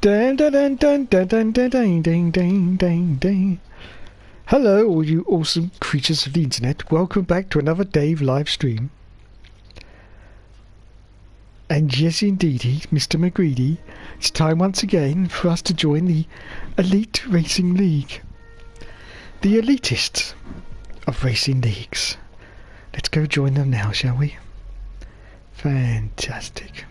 Dun, dun, dun, dun, dun, dun, dun, dun, dun, dun, dun, dun. Hello, all you awesome creatures of the internet. Welcome back to another Dave live stream. And yes, indeedy, Mr. McGreedy, it's time once again for us to join the Elite Racing League. The elitist of racing leagues. Let's go join them now, shall we? Fantastic.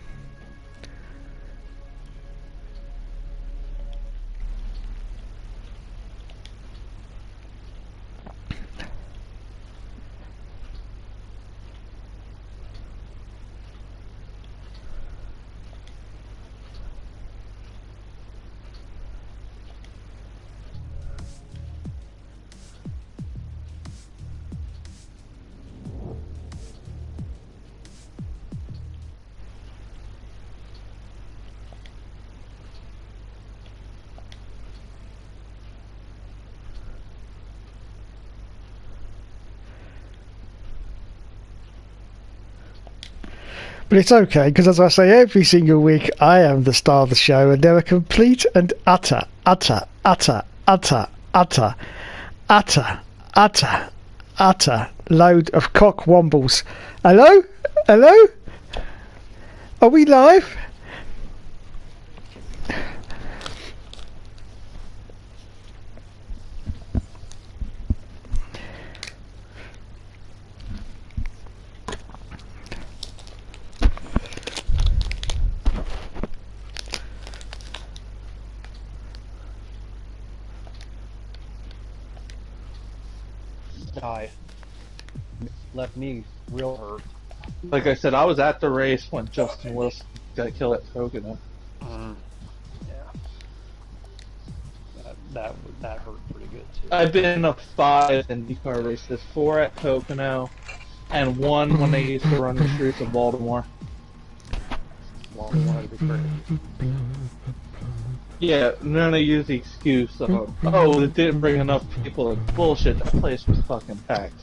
But it's okay, because as I say every single week, I am the star of the show, and they're a complete and utter load of cock wombles. Hello? Hello? Are we live? Die. Left me real hurt. Like I said, I was at the race when Justin Wilson got killed at Pocono. Yeah. That hurt pretty good too. I've been in a 5 IndyCar races, 4 at Pocono, and 1 when they used to run the streets of Baltimore. Baltimore had to be crazy. Yeah, and then they use the excuse of, oh, it didn't bring enough people. It's bullshit, that place was fucking packed.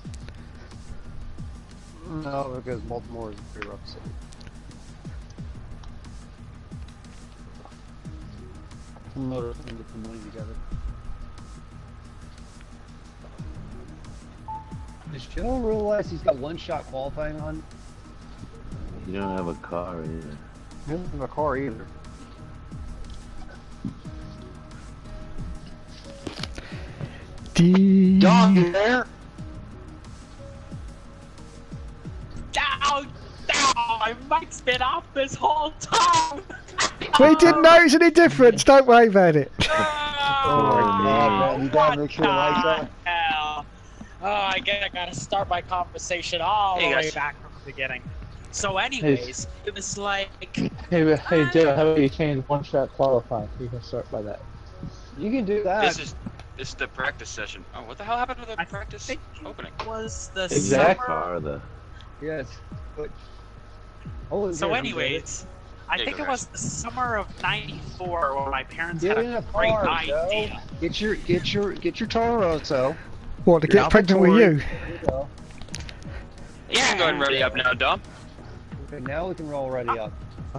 No, because Baltimore is a pretty rough city. Promoters can get the money together. Does Joe realize he's got one shot qualifying on? You don't have a car either. He doesn't have a car either. Dog, you there? Down! My mic's been off this whole time! We didn't notice any difference, don't worry about it. Oh, man, you gotta make sure the lights on. Hell. Oh, I gotta start my conversation all the way back from the beginning. So anyways, it was like... Hey Joe, how about you change one shot qualifying? You can start by that. You can do that. This is the practice session. Oh, what the hell happened to the practice opening? Was the Exactly. summer... Yes. But... Oh, so anyways, I think it was the summer of '94 when my parents get had in a a great car, idea. Joe. Get your Toro, so. What, to get pregnant with you? There you go. Yeah, go ahead and ready up now, Dom. Okay, now we can roll ready up.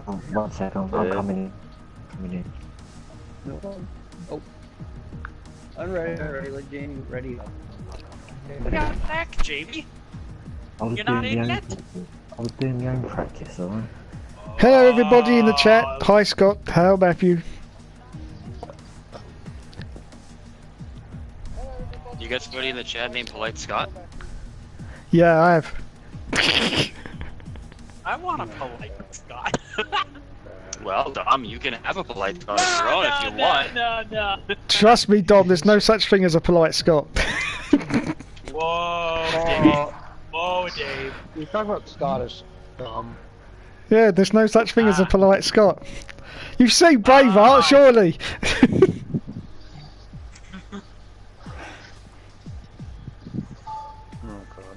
Oh, 1 second, I'm coming in. Coming in. No problem. Oh. Alright, let Jamie ready up. What the heck, Jamie? You're not in yet? I was doing my own practice, alright? Hello everybody in the chat. Hi Scott, hello Matthew. You got somebody in the chat named Polite Scott? Yeah, I have. I want a polite Scott. Well, Dom, you can have a Polite Scott of your own if you want. No. Trust me, Dom, there's no such thing as a polite Scott. Whoa, Dave. Whoa, Dave. You're talking about Scottish. Yeah, there's no such thing as a polite Scot. You've seen Braveheart, surely. Oh, God.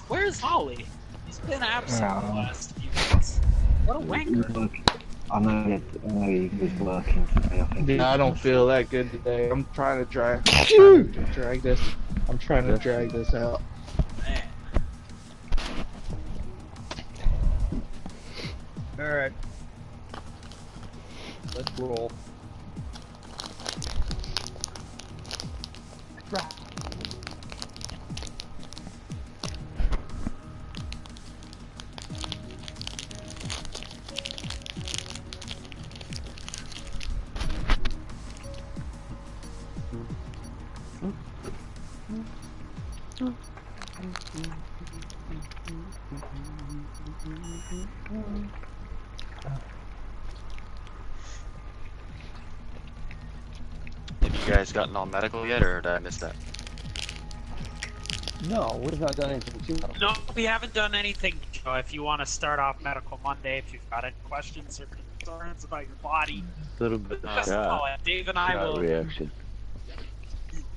Where's Holly? He's been absent the last few months. What a wanker. I know he was working today, I think. Yeah, I don't feel that good today. I'm trying to drag this. I'm trying to drag this out. Man. Alright. Let's roll. Have you guys gotten all medical yet, or did I miss that? No, we've not done anything too much. No, we haven't done anything, Joe. If you want to start off Medical Monday, if you've got any questions or concerns about your body, A little bit of just call it. Dave and I will. reaction.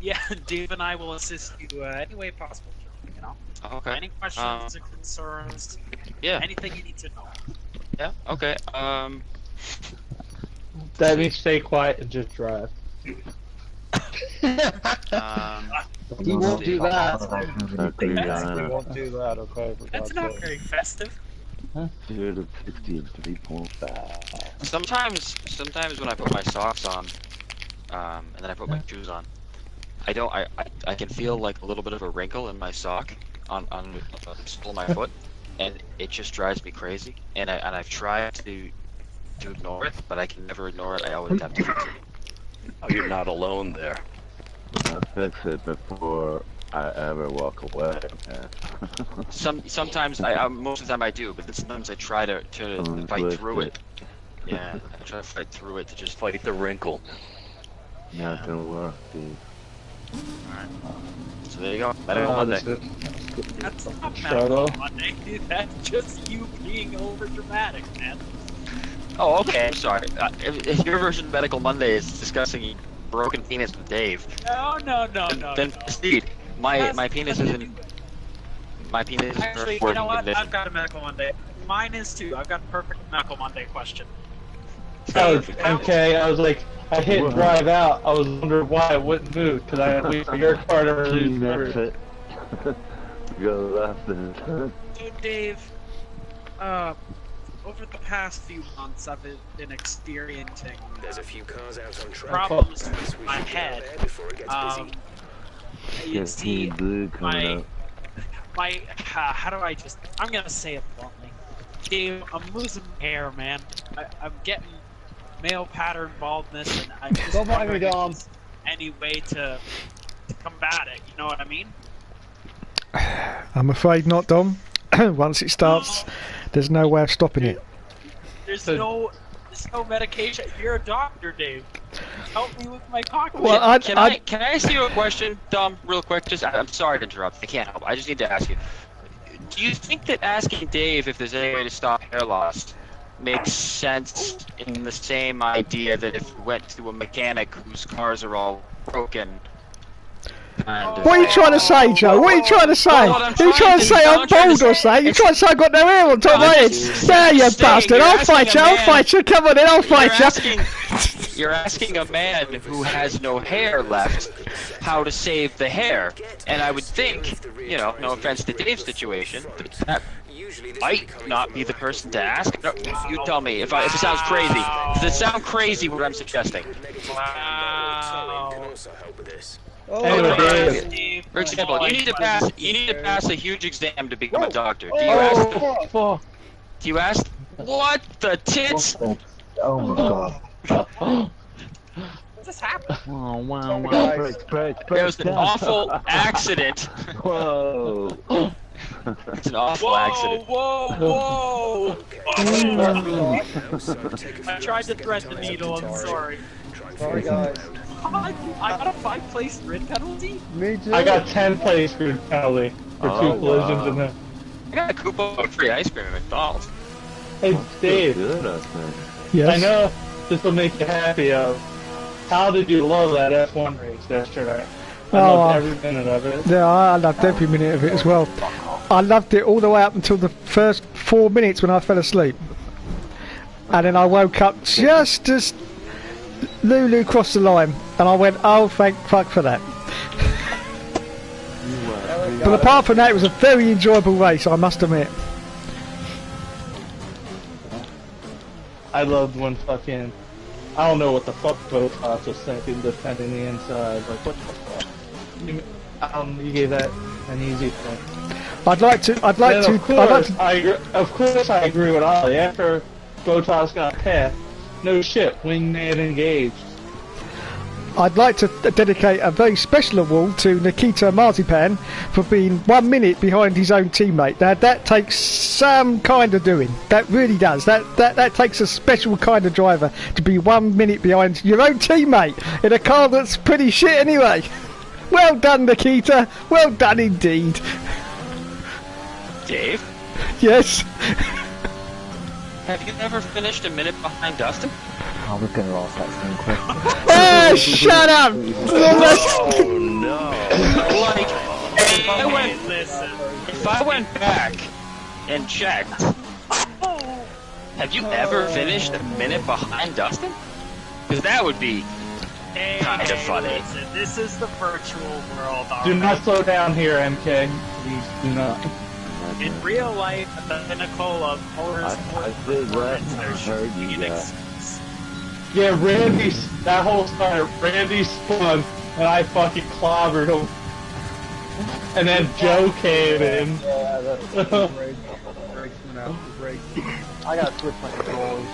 Yeah, Dave and I will assist you any way possible, Joe. You know. Okay. Any questions or concerns? Yeah. Anything you need to know. Yeah. Okay. That means stay quiet and just drive. He won't do that. Exactly, He yeah. won't do that, okay? For That's God's not sake. very festive. 0 to 60 and 3.5. Sometimes when I put my socks on, and then I put my shoes on, I can feel like a little bit of a wrinkle in my sock on the sole of my foot, and it just drives me crazy. And I've tried to ignore it, but I can never ignore it. I always have to fix it. Oh, you're not alone there. I fix it before I ever walk away. Man. Sometimes most of the time I do, but then sometimes I try to fight through it. Yeah, I try to fight through it to just Fight the wrinkle. Not gonna work, dude. Alright. So there you go. Medical Monday. That's not Shut Medical up. Monday. That's just you being over dramatic, man. Oh, okay. I'm sorry. If your version of Medical Monday is discussing broken penis with Dave, No. then proceed. My penis isn't. My penis is Actually, working you know what? condition. I've got a Medical Monday. Mine is too. I've got a perfect Medical Monday question. Okay, I was like, I hit drive out. I was wondering why it wouldn't move, because I had to wait for your car to release That's first. it. Go left and So, Dave, over the past few months, I've been experiencing There's a few cars out on track. problems with my head. You get see, Team Blue coming up. how do I just? I'm gonna say it bluntly, Dave. I'm losing hair, man. I'm getting male pattern baldness, and I'm just Don't mind me, wondering if Dom. there's any way to combat it. You know what I mean? I'm afraid not, Dom. Once it starts, there's no way of stopping it. There's no medication. You're a doctor, Dave. Help me with my cocktail. Well, Can I ask you a question, Dom, real quick? I'm sorry to interrupt. I can't help. I just need to ask you. Do you think that asking Dave if there's any way to stop hair loss makes sense in the same idea that if you went to a mechanic whose cars are all broken? What are you trying to say, Joe? What are you trying to say? Well, Are you trying to say I'm bold or say? You trying to say I got no hair on top of my head? There, you bastard! I'll fight you! I'll fight you! Come on in, I'll fight you! You're asking a man who has no hair left how to save the hair, and I would think, you know, no offense to Dave's situation, that might not be the person to ask. No, you tell me if it sounds crazy. Does it sound crazy what I'm suggesting? Wow. Anyway, Dave. For example, you need to pass a huge exam to become a doctor. Do you ask? What the tits? Oh my god. What's this happening? Oh, wow. Break, It was an awful accident. Whoa. It's an awful accident. Whoa! I tried to thread the needle. I'm sorry. Sorry, guys. I got a 5-place grid penalty. Me too. I got 10 plays for penalty for two collisions in there. I got a coupon for free ice cream at McDonald's. Hey, Dave, Good, I think. Yes. I know this will make you happy. How did you love that F1 race yesterday? I loved every minute of it. Yeah, I loved every minute of it as well. I loved it all the way up until the first 4 minutes when I fell asleep. And then I woke up just as Lulu crossed the line, and I went, oh, thank fuck for that. But apart from that, it was a very enjoyable race, I must admit. I loved when fucking... I don't know what the fuck Botas was thinking defending the inside. Like, what the fuck? You gave that an easy point. Of course I agree with Ollie. After Botas got past, no shit, wingman engaged. I'd like to dedicate a very special award to Nikita Marzipan for being 1 minute behind his own teammate. Now that takes some kind of doing. That really does. That takes a special kind of driver to be 1 minute behind your own teammate in a car that's pretty shit anyway. Well done, Nikita. Well done indeed. Dave? Yes? Have you ever finished a minute behind Dustin? I was gonna ask that same question. Ah, shut up! Oh no! Like, if I went back and checked, have you ever finished a minute behind Dustin? Because that would be kind of funny. Listen, this is the virtual world. Do not slow down here, MK. Please do not. In real life, at the pinnacle of motorsport performance, there should be an excuse. Yeah, that whole start, Randy spun, and I fucking clobbered him. And then Joe came in. Yeah, that's the break. Breaks went out. The break. I gotta switch my controls.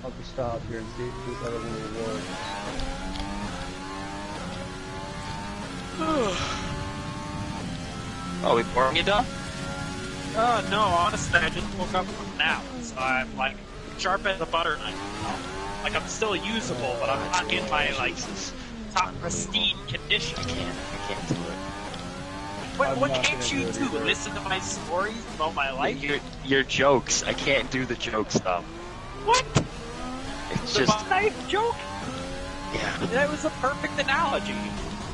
I'll just stop here and see if this other one will work. Oh, we pouring it down? No, honestly, I just woke up from a nap, so I'm like sharp as a butter knife. Like I'm still usable, but I'm not in my like top pristine condition. I can't do it. What can't you do? Listen to my stories about my life? Your jokes. I can't do the jokes though. What? It's The just butter knife joke? yeah. That was a perfect analogy.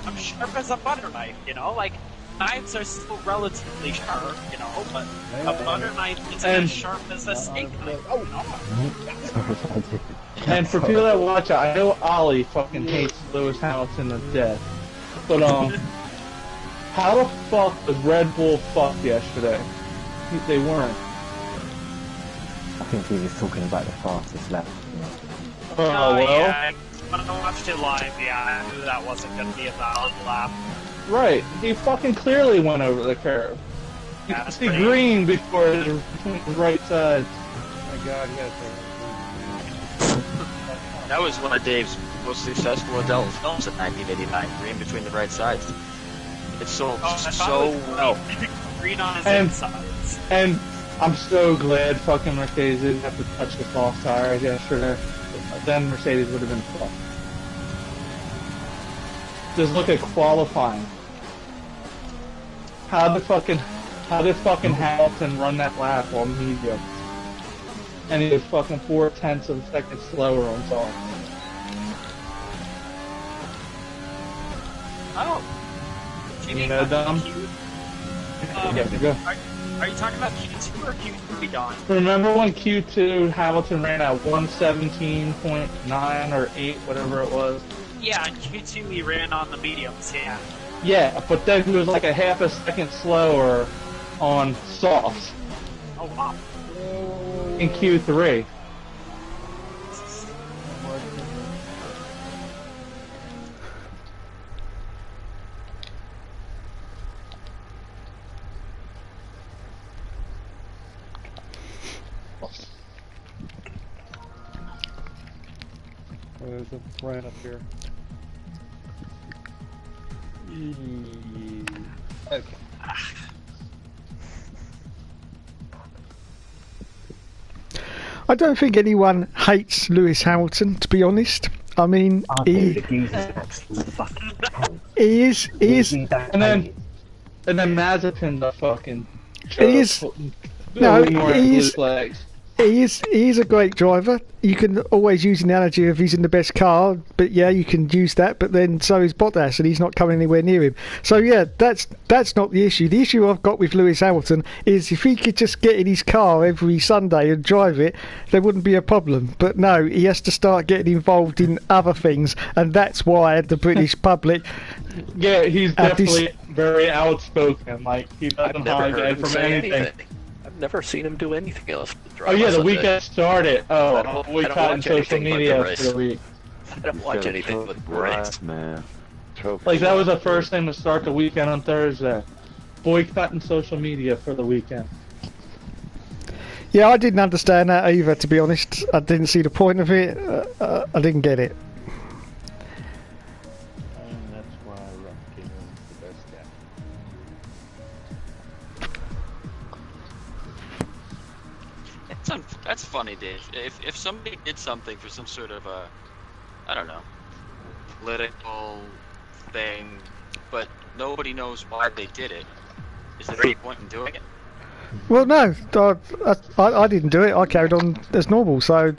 I'm sharp as a butter knife, you know? Like, knives are still relatively sharp, you know, but a butter knife isn't as sharp as a steak knife. Oh, no. And for people that watch it, I know Ollie fucking hates Lewis Hamilton to death. But, how the fuck was Red Bull fucked yesterday? They weren't. I think he was talking about the fastest lap. Oh, well. Yeah, when I watched it live, yeah, I knew that wasn't going to be a valid lap. Right, he fucking clearly went over the curve. You Yeah, could see green before the right side. Oh my god, you gotta take That was one of Dave's most successful adult films in 1989. Green between the right sides. It sold so well. Green on his And- insides. And I'm so glad fucking Mercedes didn't have to touch the soft tires yesterday. Then Mercedes would have been fucked. Just look at qualifying. How did fucking Hamilton run that lap on medium? And he was fucking 4/10 of a second slower on soft. Oh. You know, Dom? Yeah, go. Are you talking about Q2 or Q3, Don? Remember when Q2 Hamilton ran at 117.9 or 8, whatever it was? Yeah, in Q2 he ran on the mediums, yeah. Yeah, but then he was like a half a second slower on softs Oh, wow. in Q3. Oh, there's a friend up here. Okay. I don't think anyone hates Lewis Hamilton, to be honest. I mean, he is. And then Mazepin the fucking He is- more he is- his legs. He is a great driver. You can always use the analogy of he's in the best car, but yeah, you can use that. But then so is Bottas, and he's not coming anywhere near him. So yeah, that's not the issue. The issue I've got with Lewis Hamilton is if he could just get in his car every Sunday and drive it, there wouldn't be a problem. But no, he has to start getting involved in other things, and that's why the British public. Yeah, he's definitely very outspoken. Like he doesn't hide from anything. I've never seen him do anything else. Oh yeah, the weekend started. Oh, boycotting social media for the week. I don't watch anything but race, man. Like that was the first thing to start the weekend on Thursday. Boycotting social media for the weekend. Yeah, I didn't understand that either, to be honest. I didn't see the point of it. I didn't get it. And that's why Rock King is the best guy. That's funny, Dave. If somebody did something for some sort of I don't know, political thing, but nobody knows why they did it, is there any point in doing it? Well, no, I didn't do it. I carried on as normal. So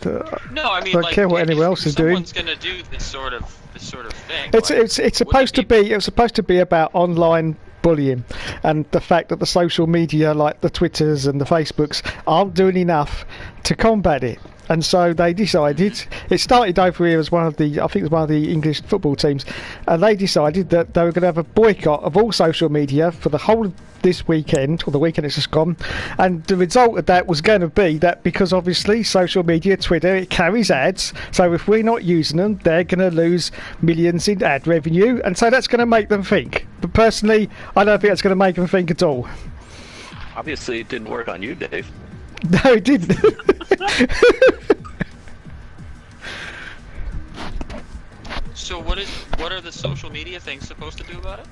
no, I mean, don't like, care what anyone else is doing. Someone's gonna do this sort of thing. It's supposed to be. It was supposed to be about online bullying, and the fact that the social media, like the Twitters and the Facebooks, aren't doing enough to combat it. And so they decided, it started over here as one of the, I think it was one of the English football teams, and they decided that they were going to have a boycott of all social media for the whole of this weekend, or the weekend it's just gone. And the result of that was going to be that because obviously social media, Twitter, it carries ads, so if we're not using them, they're going to lose millions in ad revenue, and so that's going to make them think. But personally, I don't think that's going to make them think at all. Obviously, it didn't work on you, Dave. No, it didn't. So what are the social media things supposed to do about it?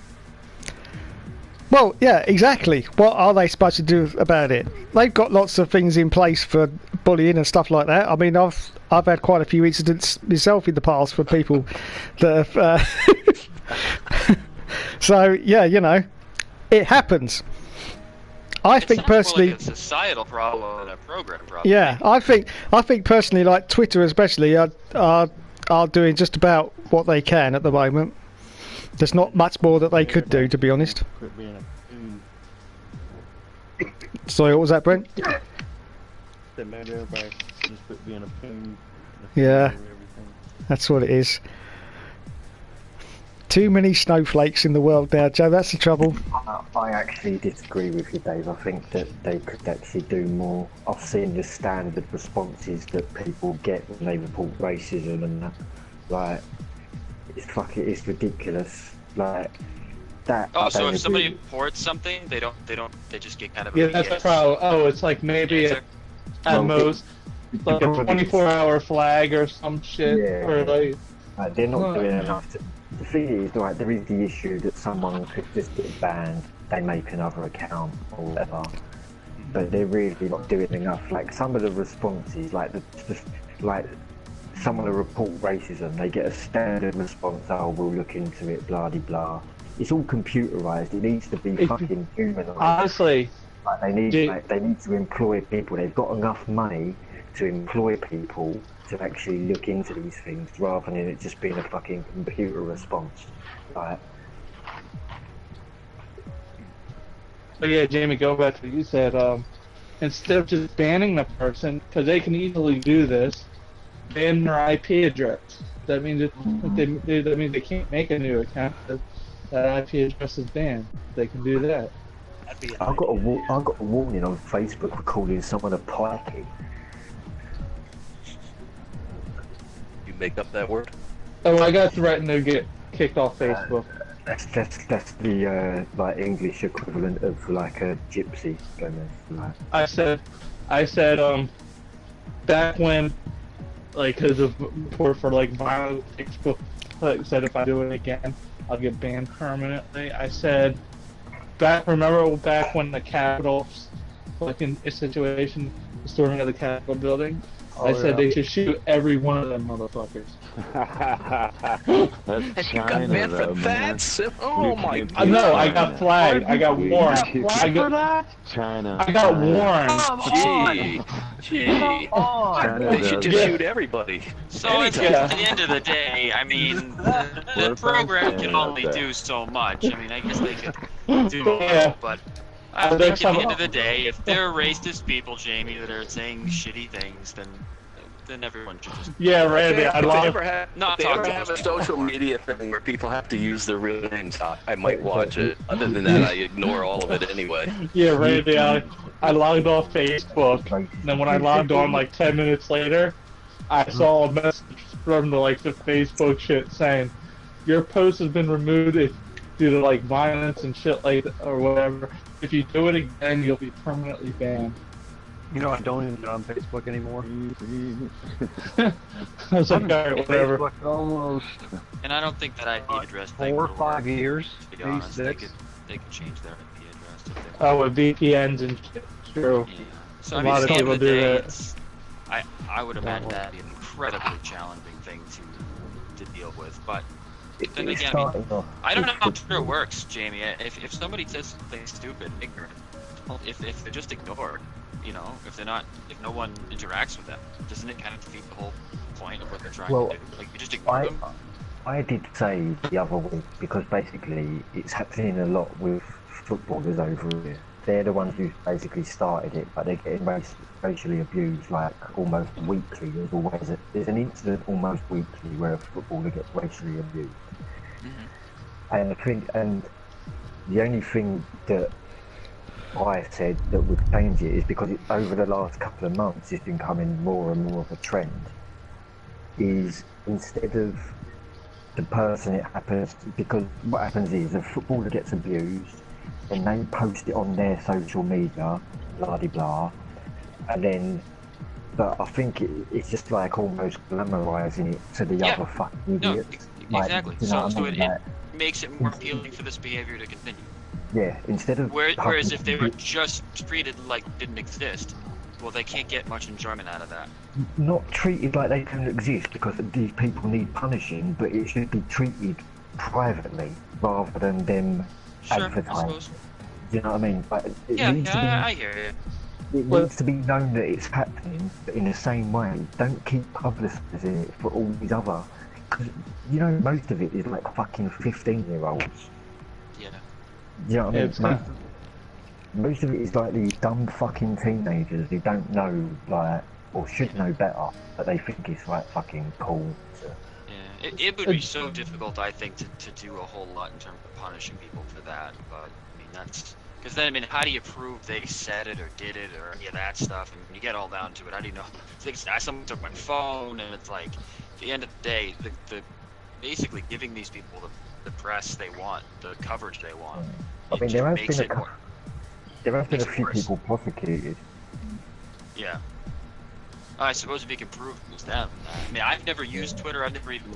Well, yeah, exactly. What are they supposed to do about it? They've got lots of things in place for bullying and stuff like that. I mean, I've had quite a few incidents myself in the past for people that have. So yeah, you know, it happens. I think personally, more like a societal problem than a program problem. Yeah, I think personally, like Twitter especially, are doing just about what they can at the moment. There's not much more that they could do, to be honest. Quit being a poon. Sorry, what was that, Brent? That maybe everybody just quit being a poon. Yeah, that's what it is. Too many snowflakes in the world now, Joe. That's the trouble. I actually disagree with you, Dave. I think that they could actually do more. I've seen the standard responses that people get when they report racism and that. Like, it's ridiculous. Like that. Oh, so if somebody reports something, they just get kind of. Yeah, that's the problem. Oh, it's like maybe at most like a 24-hour flag or some shit, yeah. Or like. They're not doing enough to. The thing is, like, there is the issue that someone could just get banned, they make another account or whatever, but they're really not doing enough. Like, some of the responses, like someone to report racism, they get a standard response, oh, we'll look into it, blah de blah. It's all computerized. It needs to be fucking humanized. Honestly, like, they need to employ people. They've got enough money to employ people to actually look into these things rather than it just being a fucking computer response. Like, but yeah, Jamie, going back to what you said, instead of just banning the person, because they can easily do this, ban their IP address. That means that means they can't make a new account. That IP address is banned. They can do that. I got a warning on Facebook for calling someone a pikey. Make up that word? Oh, I got threatened to get kicked off Facebook. That's the like English equivalent of like a gypsy. Like. I said, back when, like, because of report for like violent Facebook, like, said if I do it again, I'll get banned permanently. I said, remember back when the Capitol, like in a situation, the storming of the Capitol building. I said they should shoot every one of them motherfuckers. That's And you got China, banned for though, man. that? Oh my can't god. do No, I China. got flagged. I got warned. Flag for that? China. I got warned. Come on! Gee. Come on! China They should does. just shoot everybody. So it's, Yeah. at the end of the day, I mean, the program can only do so much. I mean, I guess they could do more, Yeah. but I There's think at the some- end of the day, if they're racist people, Jamie, that are saying shitty things, then everyone should just. Yeah, Randy, I If they logged. ever have, Not if they talk ever to have a those people social anymore. media thing where people have to use their real names, I might watch it. Other than that, I ignore all of it anyway. Yeah, Randy, I logged off Facebook. And then when I logged on like 10 minutes later, I saw a message from the Facebook shit saying, your post has been removed due to like violence and shit like or whatever. If you do it again, you'll be permanently banned. You know, I don't even get on Facebook anymore. I was like, alright, whatever. Facebook almost And I don't think that IP address thing 4 or would 5 work, years. to be honest. They V6. could change their IP address if they want. Oh, with VPNs and shit. True. Yeah. So A I mean, lot at of the end people of the do day, that. it's, I would imagine that'd be an incredibly challenging thing to deal with. But then It's again, I mean, starting off. I don't know how Twitter works, Jamie. If somebody says something stupid, ignorant, well, if they're just ignored, you know, if no one interacts with them, doesn't it kind of defeat the whole point of what they're trying Well, to do? Like, you just ignore them. I did say the other week, because basically it's happening a lot with footballers over here. They're the ones who basically started it, but they're getting racially abused like almost weekly. There's an incident almost weekly where a footballer gets racially abused. Mm-hmm. And the only thing that I said that would change it is because over the last couple of months it's becoming more and more of a trend. Is instead of the person it happens, because what happens is a footballer gets abused and they post it on their social media, blah de blah, and then, but I think it's just like almost glamorizing it to the Yeah. other fucking No, idiots. Like, exactly. you know what I So mean? it Like, makes it more appealing for this behavior to continue. yeah, instead of Whereas if they were just treated like it didn't exist, well, they can't get much enjoyment out of that. not treated like they don't exist because these people need punishing, but it should be treated privately rather than them Sure, I advertised. suppose. You know what I mean? Like, it Yeah, needs to be, I hear you. it needs to be known that it's happening, but in the same way, don't keep publicising it for all these other. Because, you know, most of it is like fucking 15-year-olds. Yeah. You know what I mean? It's kind Most of it is like these dumb fucking teenagers who don't know, like, or should know better, but they think it's like fucking cool. Yeah, it would be so difficult, I think, to do a whole lot in terms of punishing people for that. But I mean, that's because then, I mean, how do you prove they said it or did it or any of that stuff? And when you get all down to it, how do you know? It's like someone took my phone, and it's like, at the end of the day, the basically giving these people the press they want, the coverage they want. I It mean, just there has makes been it more. there have been a makes it few worse. people prosecuted. Yeah. I suppose if you can prove it was them. I mean, I've never used Twitter. I've never even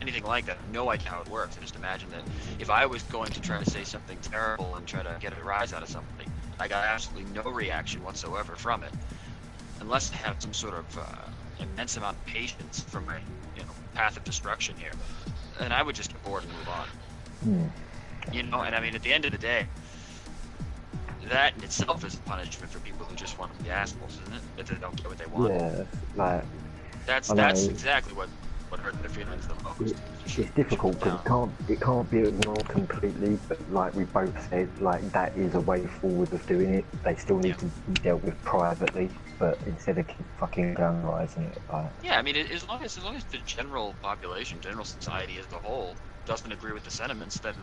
anything like that. No idea how it works. I just imagine that if I was going to try to say something terrible and try to get a rise out of something, I got absolutely no reaction whatsoever from it, unless I have some sort of immense amount of patience for my path of destruction here, and I would just get bored and move on. You know, and I mean, at the end of the day, that in itself is a punishment for people who just want to be assholes, isn't it? If they don't get what they want. Yeah, like That's I know. exactly what hurt their feelings the most. it's difficult because it can't be ignored completely. But like we both said, like that is a way forward of doing it. They still need to be dealt with privately, but instead of keep fucking glamorizing it, like Yeah, I mean, as long as the general population, general society as a whole, doesn't agree with the sentiments, then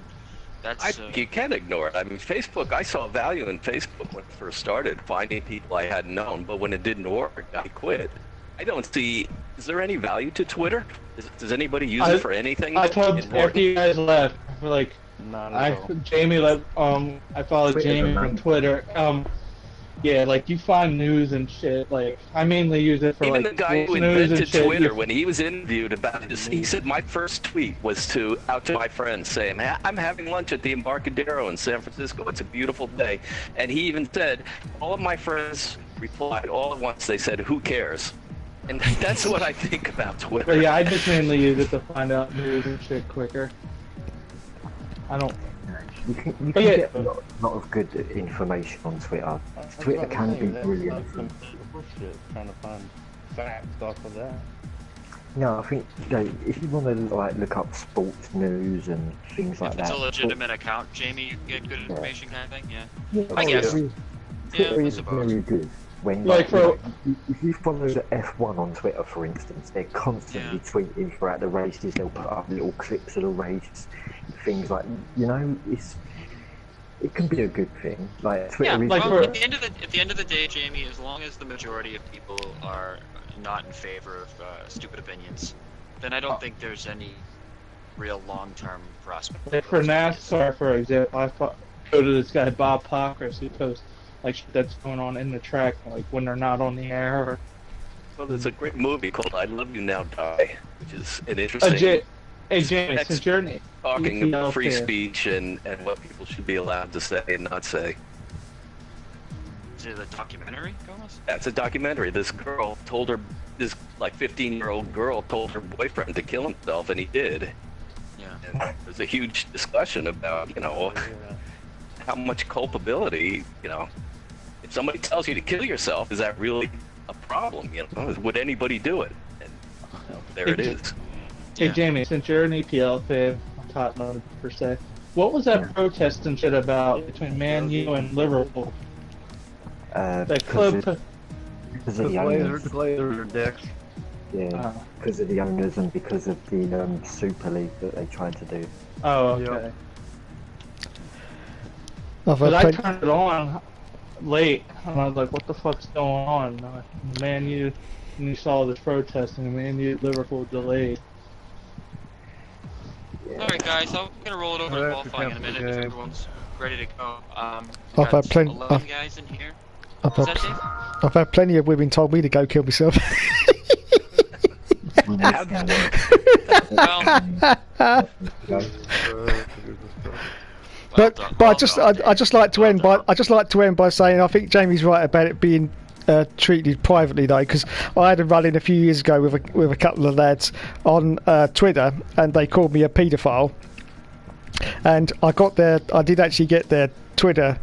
that's. I think you can ignore it. I mean, Facebook, I saw value in Facebook when it first started, finding people I hadn't known, but when it didn't work, I quit. I don't see, is there any value to Twitter? Does anybody use it for anything? I told important? after you guys left, like, Not at all. Jamie let I followed Twitter's Jamie from amazing. Twitter. Yeah, like you find news and shit. Like I mainly use it for Even like the guy who news and invented shit. Twitter, when he was interviewed about this, he said, my first tweet was out to my friends saying, I'm having lunch at the Embarcadero in San Francisco. It's a beautiful day. And he even said, all of my friends replied all at once. They said, who cares? And that's what I think about Twitter. But yeah, I just mainly use it to find out news and shit quicker. I don't. You can yeah. get a lot of good information on Twitter. Twitter can be brilliant. Trying to find facts off of that. No, I think if you want to like look up sports news and things like If that. it's a legitimate account, Jamie, you get good information kind of thing. Yeah. Yeah, I guess. Twitter I is suppose. very good. When Like for- if you follow the F1 on Twitter, for instance, they're constantly tweeting throughout the races. They'll put up little clips of the race, things like it can be a good thing. Like Twitter Yeah, is. like well, for- at the end of the day, Jamie, as long as the majority of people are not in favor of stupid opinions, then I don't think there's any real long-term prospect. Like for NASCAR, for example, I go to this guy Bob Pockris who posts like shit that's going on in the track, like when they're not on the air. Or... Well, there's a great movie called "I Love You Now Die," which is an interesting. Hey James, since you're talking ERL about free fan. speech and what people should be allowed to say and not say. Is it a documentary, Gomez? That's a documentary. This girl told her, this like 15-year-old girl told her boyfriend to kill himself, and he did. Yeah. And there's a huge discussion about, how much culpability, if somebody tells you to kill yourself, is that really a problem? Would anybody do it? And there it is. Hey Jamie, since you're an EPL fan, Tottenham per se, what was that protest and shit about between Man U and Liverpool? That club. Because of the owners. The Glazers are dicks. Yeah, because of the owners and because of the Super League that they tried to do. Oh, okay. I've But had I plenty- turned it on late, and I was like, "What the fuck's going on?" Man U, and you saw this protest, and Man U Liverpool delayed. Alright guys, I'm gonna roll it over to Alright, qualifying in a minute if okay. everyone's ready to go. I've Got had plenty- 11 guys in here. I've Was had, that Dave? I've had plenty of women told me to go kill myself. Well, But I just like to end by saying I think Jamie's right about it being treated privately though, because I had a run in a few years ago with a couple of lads on Twitter, and they called me a paedophile, and I did actually get their Twitter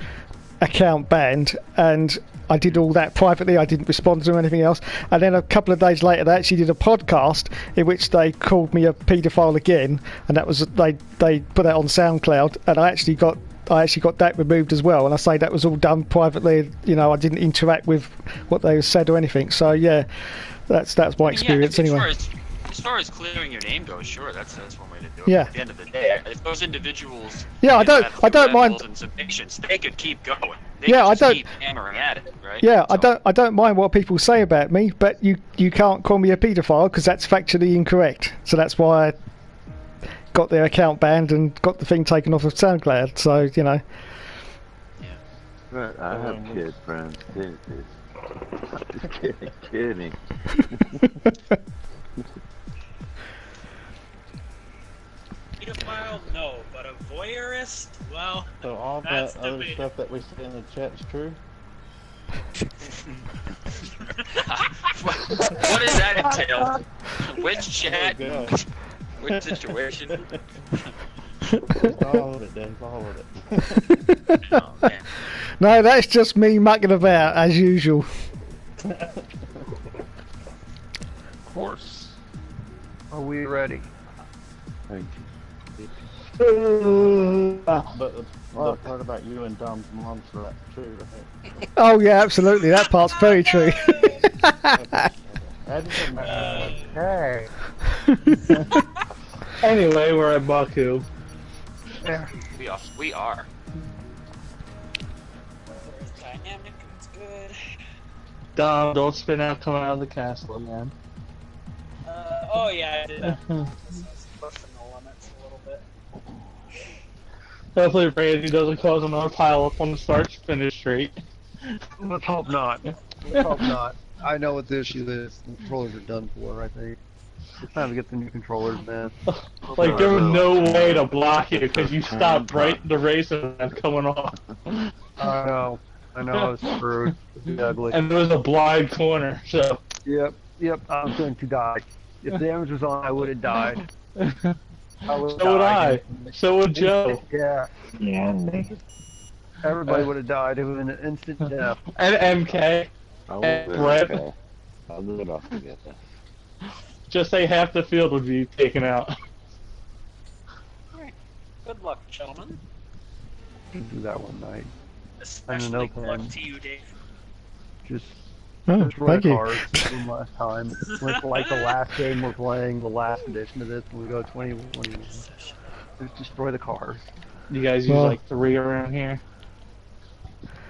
account banned, and I did all that privately. I didn't respond to anything else, and then a couple of days later they actually did a podcast in which they called me a paedophile again, and that was they put that on SoundCloud, and I actually got that removed as well, and I say that was all done privately. I didn't interact with what they said or anything. So yeah, that's my experience anyway. As far as clearing your name goes, sure, that's one way to do it. Yeah. At the end of the day, if those individuals, Yeah, I don't mind. levels and submissions, they could keep going. They Yeah, could I just don't- keep hammering at it, right? Yeah, So- I don't mind what people say about me, but you can't call me a paedophile because that's factually incorrect. So that's why I got their account banned and got the thing taken off of SoundCloud. So Right, I have kid friends too. Just kidding. Pedophile, no, but a voyeurist, well, So all That's that other debatable. stuff that we say in the chat is true? What does that entail? Which chat? Oh, Which situation? all of it, Dave, all of it. Oh, man. no, that's just me mucking about as usual. Of course. Are we ready? Thank you. But the part about you and Dom's mom's right, true, right? Oh yeah, absolutely. That part's very true. Hey. Anyway, we're at Baku. We are. dynamic, it's good. Dom, don't spin out coming out of the castle, man. Oh yeah, I did that. Pushing the limits a little bit. Hopefully Randy doesn't cause another pile up on the start-finish straight. Let's hope not. Let's hope not. I know what the issue is. The controllers are done for, I think. It's time to get the new controllers, man. Like, there was no way to block you because you stopped right in the race and that's coming off. I know. I know, I was screwed. It'd be ugly. And there was a blind corner, so... Yep. Yep, I was going to die. If damage was on, I would have died. I would So would I. So would Joe. Yeah, Yeah, and me. everybody would have died. It was an instant death. And MK. I And wouldn't Brett. care. I'll do it off together. Just say half the field would be taken out. Alright. Good luck, gentlemen. Do that one night. Especially good luck to you, Dave. Just Oh, destroy thank the you. cars one last time. It's like the last game we're playing, the last edition of this, when we go 2021. Just destroy the cars. You guys use Well- like 3 around here?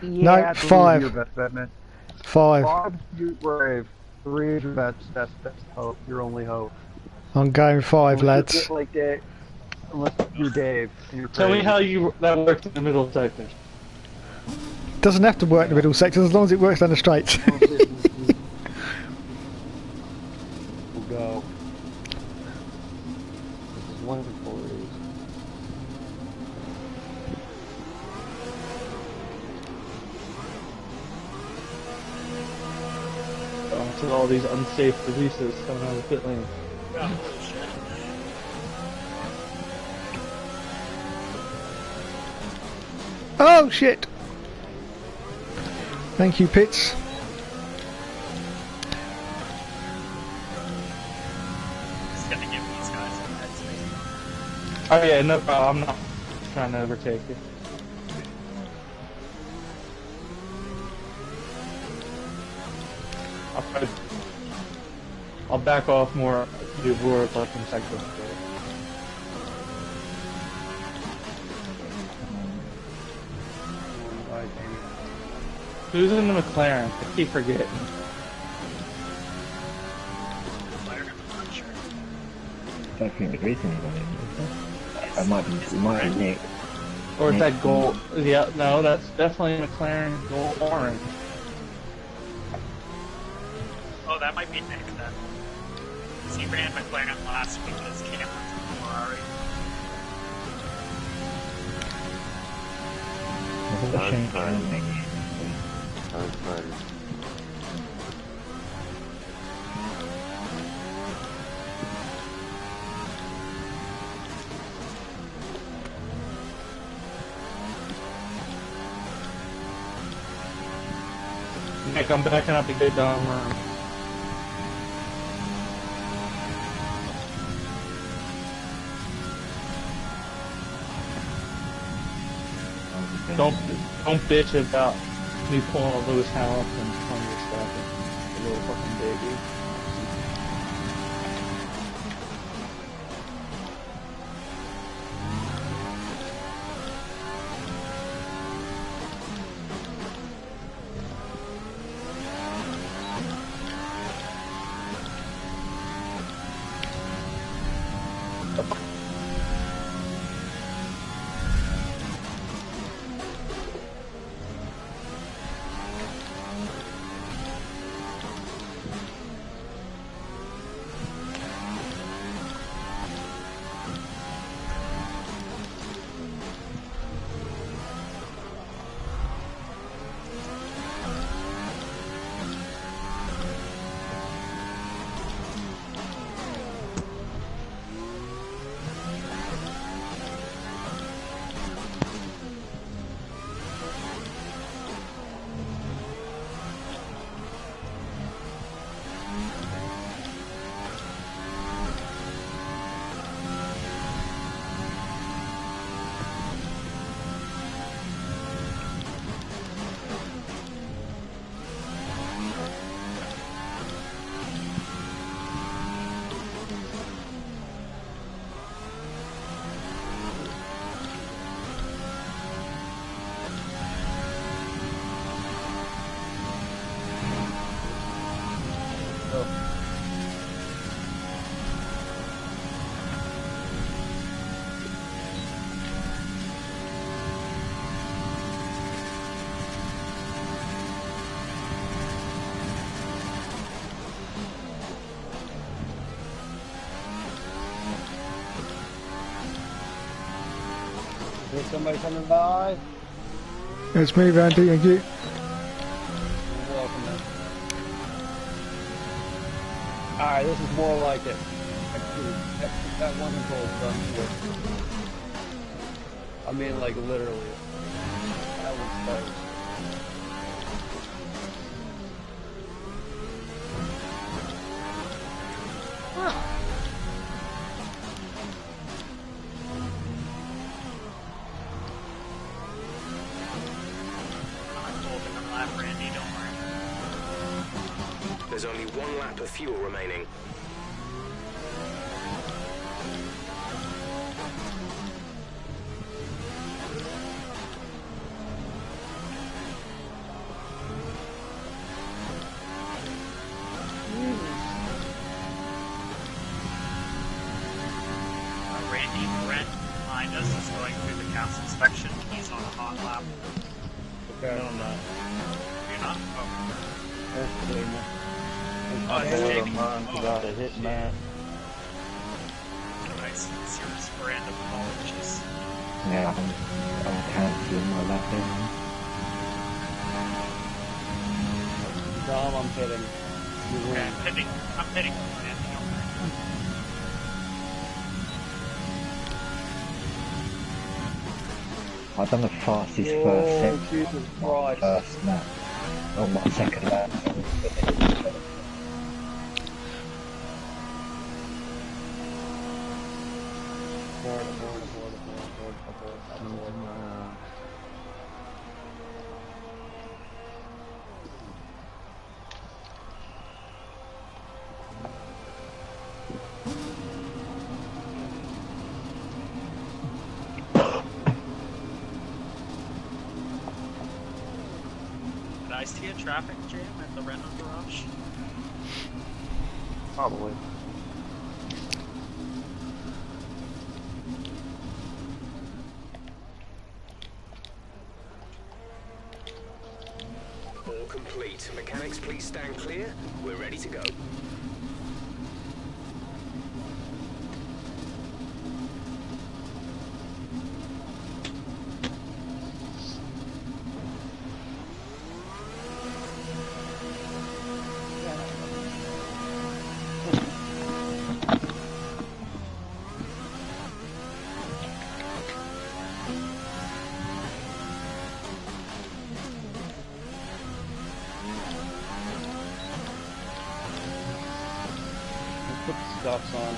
Yeah, 5. Your best bet, man. 5. 5, you're brave. 3 is your best hope. Your only hope. I'm going 5, Unless lads. you're like Dave, unless you're Dave. And you're Tell me brave. how that worked in the middle sector. Doesn't have to work in the middle sectors as long as it works down the straights. We'll go. This is one of the 40s. To all these unsafe releases coming out of the pit lane. Yeah, holy shit. Oh shit! Thank you, Pitts. Just gonna give these guys a heads up. Oh yeah, no problem. I'm not trying to overtake you. I'll back off more. Do more like in sector. Who's in the McLaren? I keep forgetting. I don't think there is anyone in there. It might be Nick. Or is that gold? Yeah, no, that's definitely McLaren gold orange. Oh, that might be Nick then. 'Cause he ran McLaren last week as Cameron's Ferrari. That's fine. That's fine. Nick, I'm backing up to get down room. Don't bitch about me pulling a Lewis Hamilton on your stuff. You little fucking baby. Is somebody coming by? It's me, Randy, thank you. You're welcome, man. Alright, this is more like it. That one control is done for. I mean, like, literally. That one's better. There's only one lap of fuel remaining. Randy Brent behind us is going through the cast inspection. He's on a hot lap. Okay. No, I'm not. You're not? Oh. That's clean. Oh, it's Jamie. Got a hit man. Nice. Serious brand of apologies. Yeah, I'm cancelling my lap in. Dom, I'm hitting. Okay, I'm hitting Randy, don't worry. I've done the fastest Oh, first set. Jesus Christ. First lap. On my second lap. Did I see a traffic jam at the rental garage? Probably. All complete. Mechanics, please stand clear. We're ready to go. Put the stops on.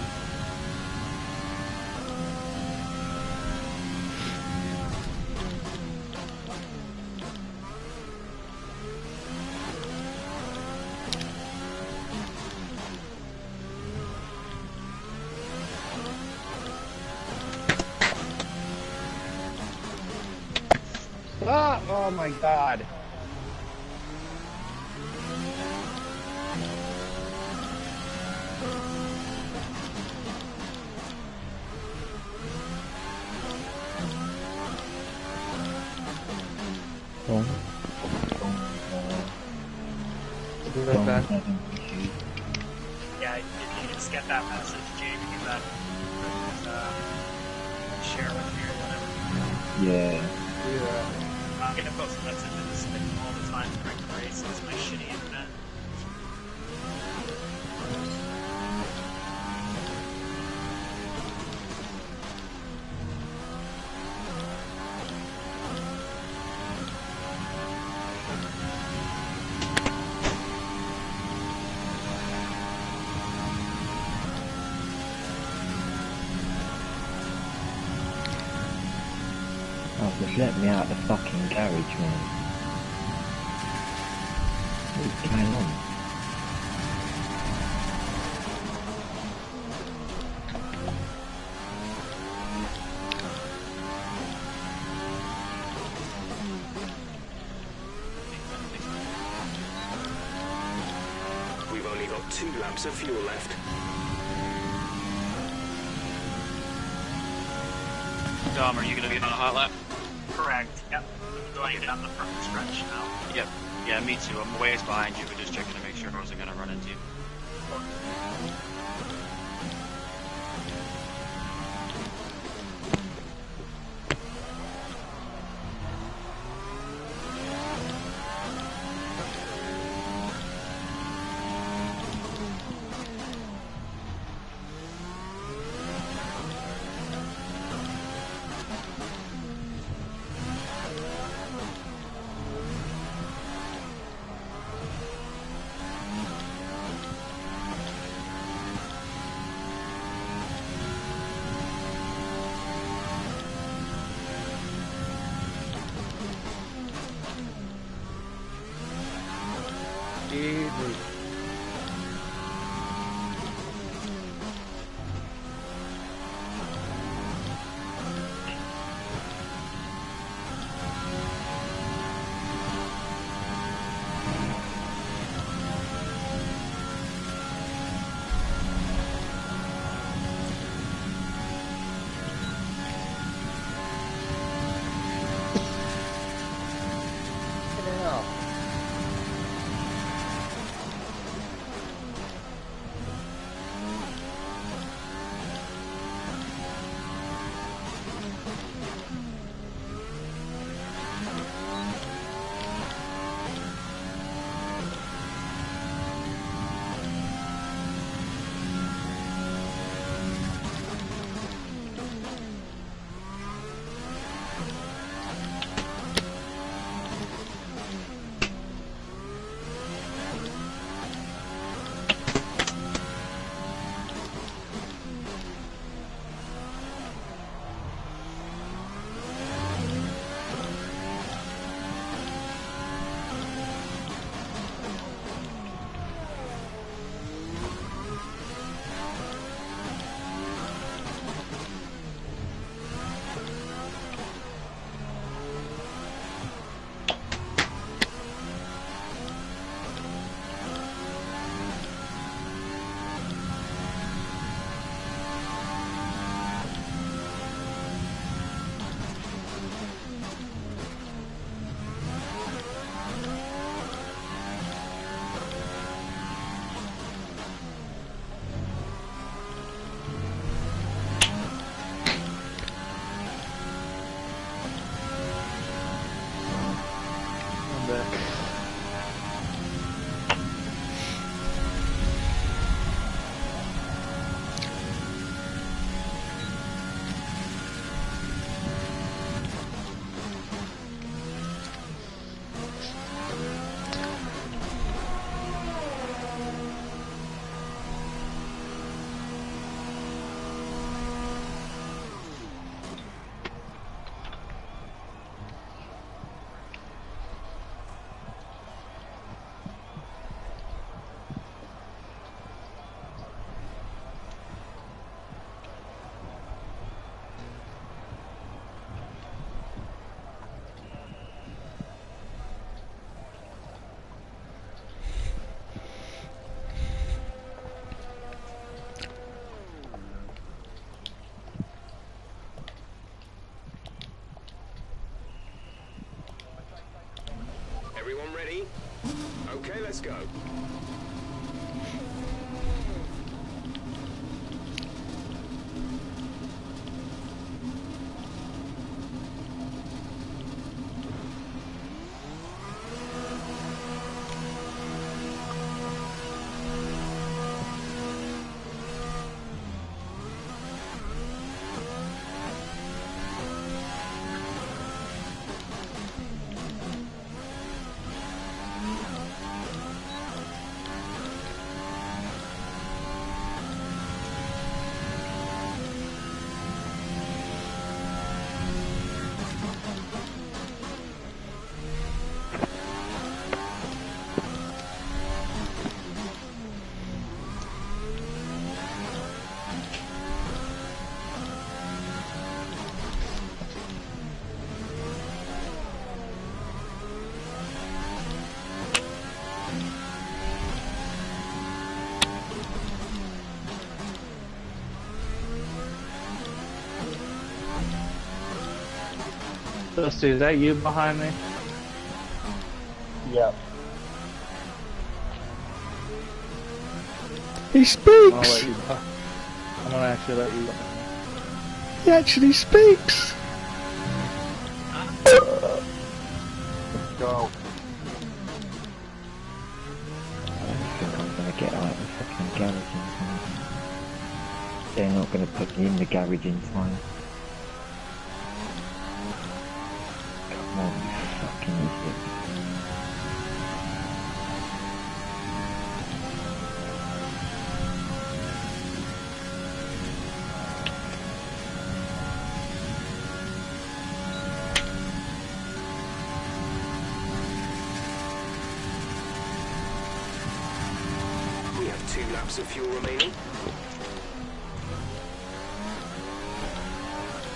Ah! Oh my god. Be right back. Yeah, if you just get that message, Jamie, that share with me or whatever. Yeah. Yeah. I'm gonna post messages all the time during the race. It's my shitty internet. Oh, just let me out the fucking garage, man. What's going on? We've only got 2 laps of fuel left. Dom, are you gonna be on a hot lap? Correct. Yep. I'm going down the front stretch now. Yep. Yeah, me too. I'm a ways behind you, but just checking to make sure I wasn't gonna run into you. Indeed. Everyone ready? Okay, let's go. Dusty, is that you behind me? Yep. He I'll speaks! let you. I'm gonna actually let you. He actually speaks! Go. I think I'm gonna get out of the fucking garage in time. They're not gonna put me in the garage in time. Come on, you fucking idiot. 2 laps of fuel remaining.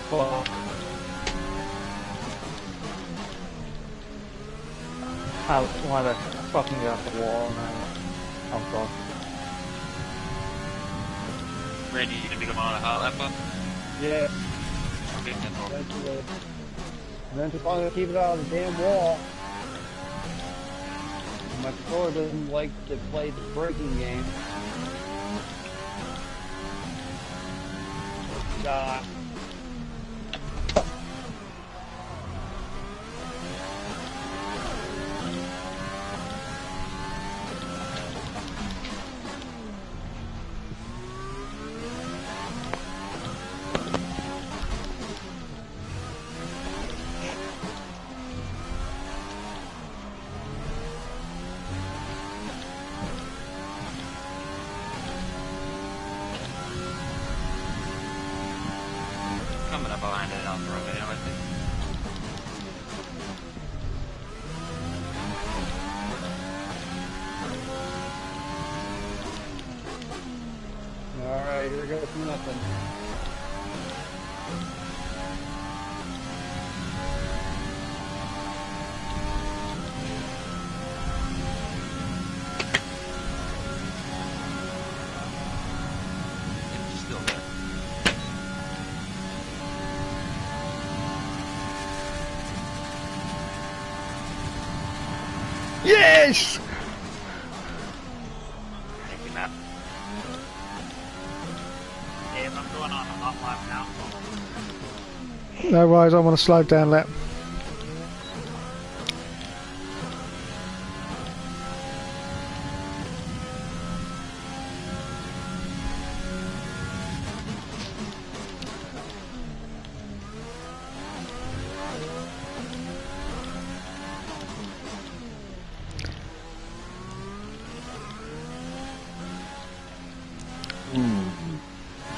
Fuck. I want to fucking get off the wall now. I'm fucked. Randy, you gonna come on a hot lap up? Yeah. Okay, that's all. Eventually. Eventually, I'm gonna keep it out of the damn wall. My controller doesn't like to play the braking game. God. Coming up behind it on the road now, I think. Alright, here goes nothing. It's still there. Yes! Thank you, Matt. Dave, I'm going on a hot lap now. No worries, I want to slow down lap.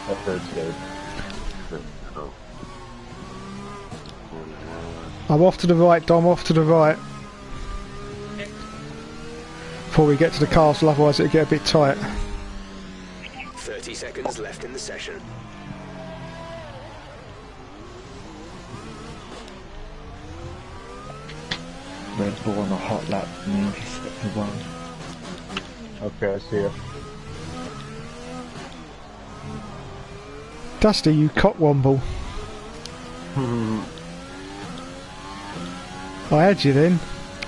That hurts, dude. Oh. I'm off to the right, Dom, off to the right. Before we get to the castle, otherwise it'll get a bit tight. 30 seconds left in the session. Red Bull on a hot lap from the sector 1. Okay, I see you. Dusty, you cockwomble. I had you then.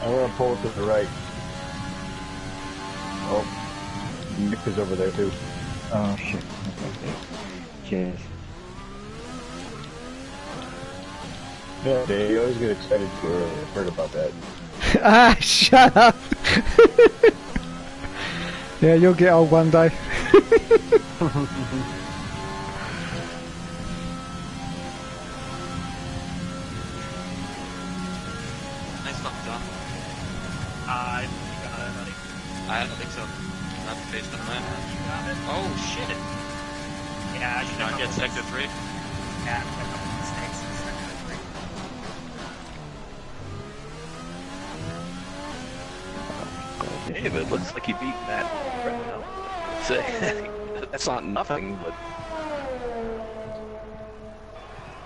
I'm gonna pull to the right. Oh, Nick is over there too. Oh shit. Cheers. Yeah, Dave, you always get excited too early. I've heard about that. Ah, shut up! Yeah, you'll get old one day. Nice fuck, John. I got it, buddy. I don't think so. Not based on that. You got it. Oh, shit. Yeah, I Did should you not get sector 3? Yeah, I took a couple mistakes in sector 3. Dave, it looks like you beat Matt right now. Say, that's not nothing, but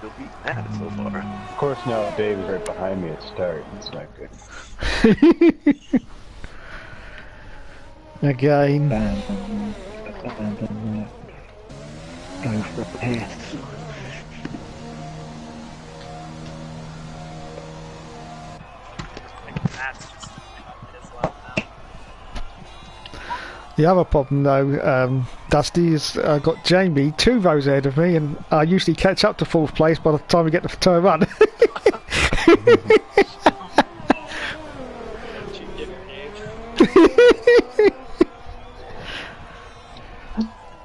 you'll beat Matt so far. Of course, now Dave is right behind me at start. It's not good. Again. Abandon that. Go for a piss. That's just his left now. The other problem though, Dusty, is I got Jamie 2 rows ahead of me, and I usually catch up to 4th place by the time we get to turn 1.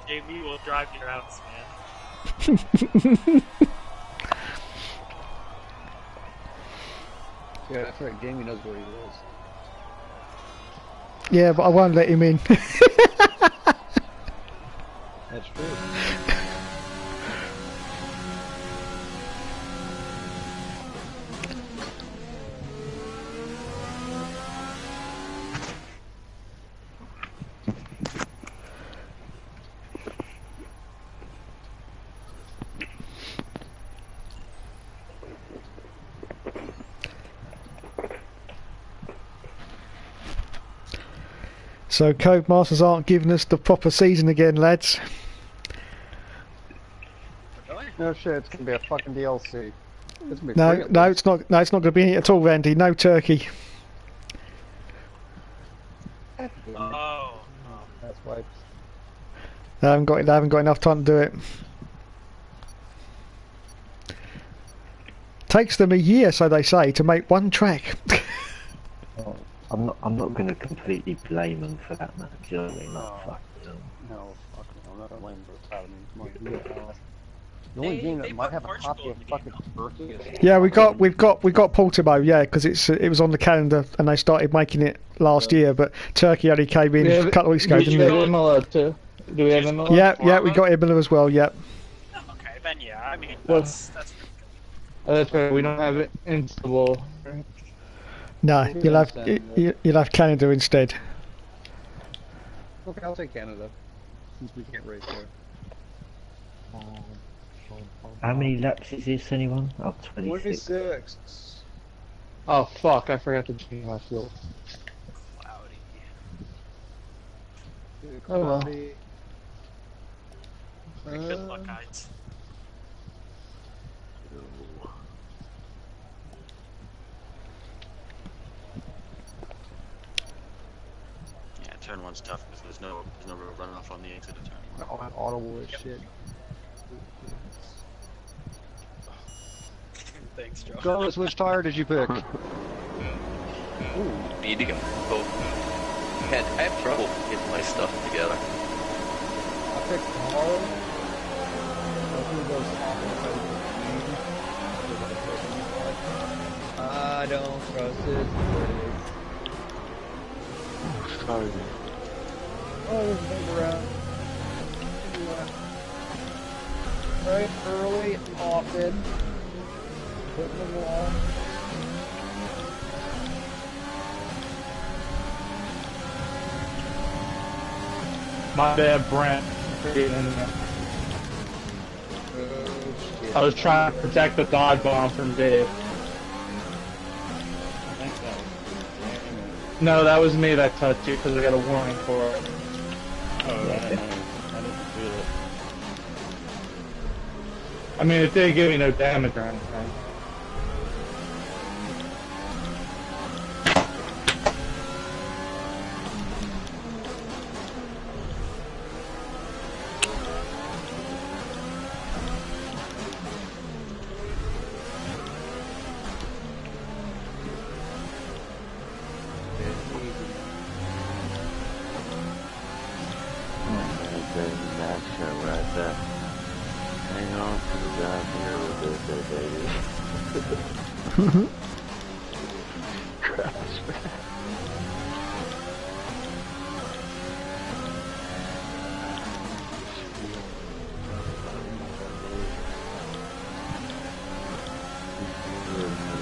JB will drive your house, man. Yeah, that's right. Jamie knows where he lives. Yeah, but I won't let him in. That's true. So Codemasters aren't giving us the proper season again, lads. No shit, it's gonna be a fucking DLC. It's gonna be free No, at no, least. it's not. No, it's not going to be any at all, Randy. No turkey. Oh. That's why. They haven't got. They haven't got enough time to do it. Takes them a year, so they say, to make one track. Well, I'm not going to completely blame them for that, man. Do you know what I mean? Like, fuck them. No, fuck no, I'm not blaming for the only game that might have a copy of fucking Turkey is... Yeah, we've got Portobello, yeah, because it was on the calendar and they started making it last year, but Turkey only came in a couple of weeks ago, didn't it? Do we have Imola? Yeah, we got Imola as well. Yeah. Okay, then yeah. I mean, Well, that's that's right. We don't have it installable. Right? No, you'll have Canada instead. Okay, I'll take Canada, since we can't race there. How many laps is this, anyone? Oh, 26. 26. Oh fuck! I forgot to change my fuel. Oh well. good luck, guys. Yeah, turn one's tough because there's no real runoff on the exit of turn one. All that audible as shit. Thanks, Joe. Carlos, which tire did you pick? Ooh, medium. Oh, I had trouble getting my stuff together. I picked hard. I don't trust this place. Sorry. Oh, there's a big around. Right, early, often. Putting them along. My bad, Brent. I was trying to protect the dog bomb from Dave. No, that was me that touched you because I got a warning for it. Oh, right. I didn't feel it. I mean, it didn't give me no damage or anything.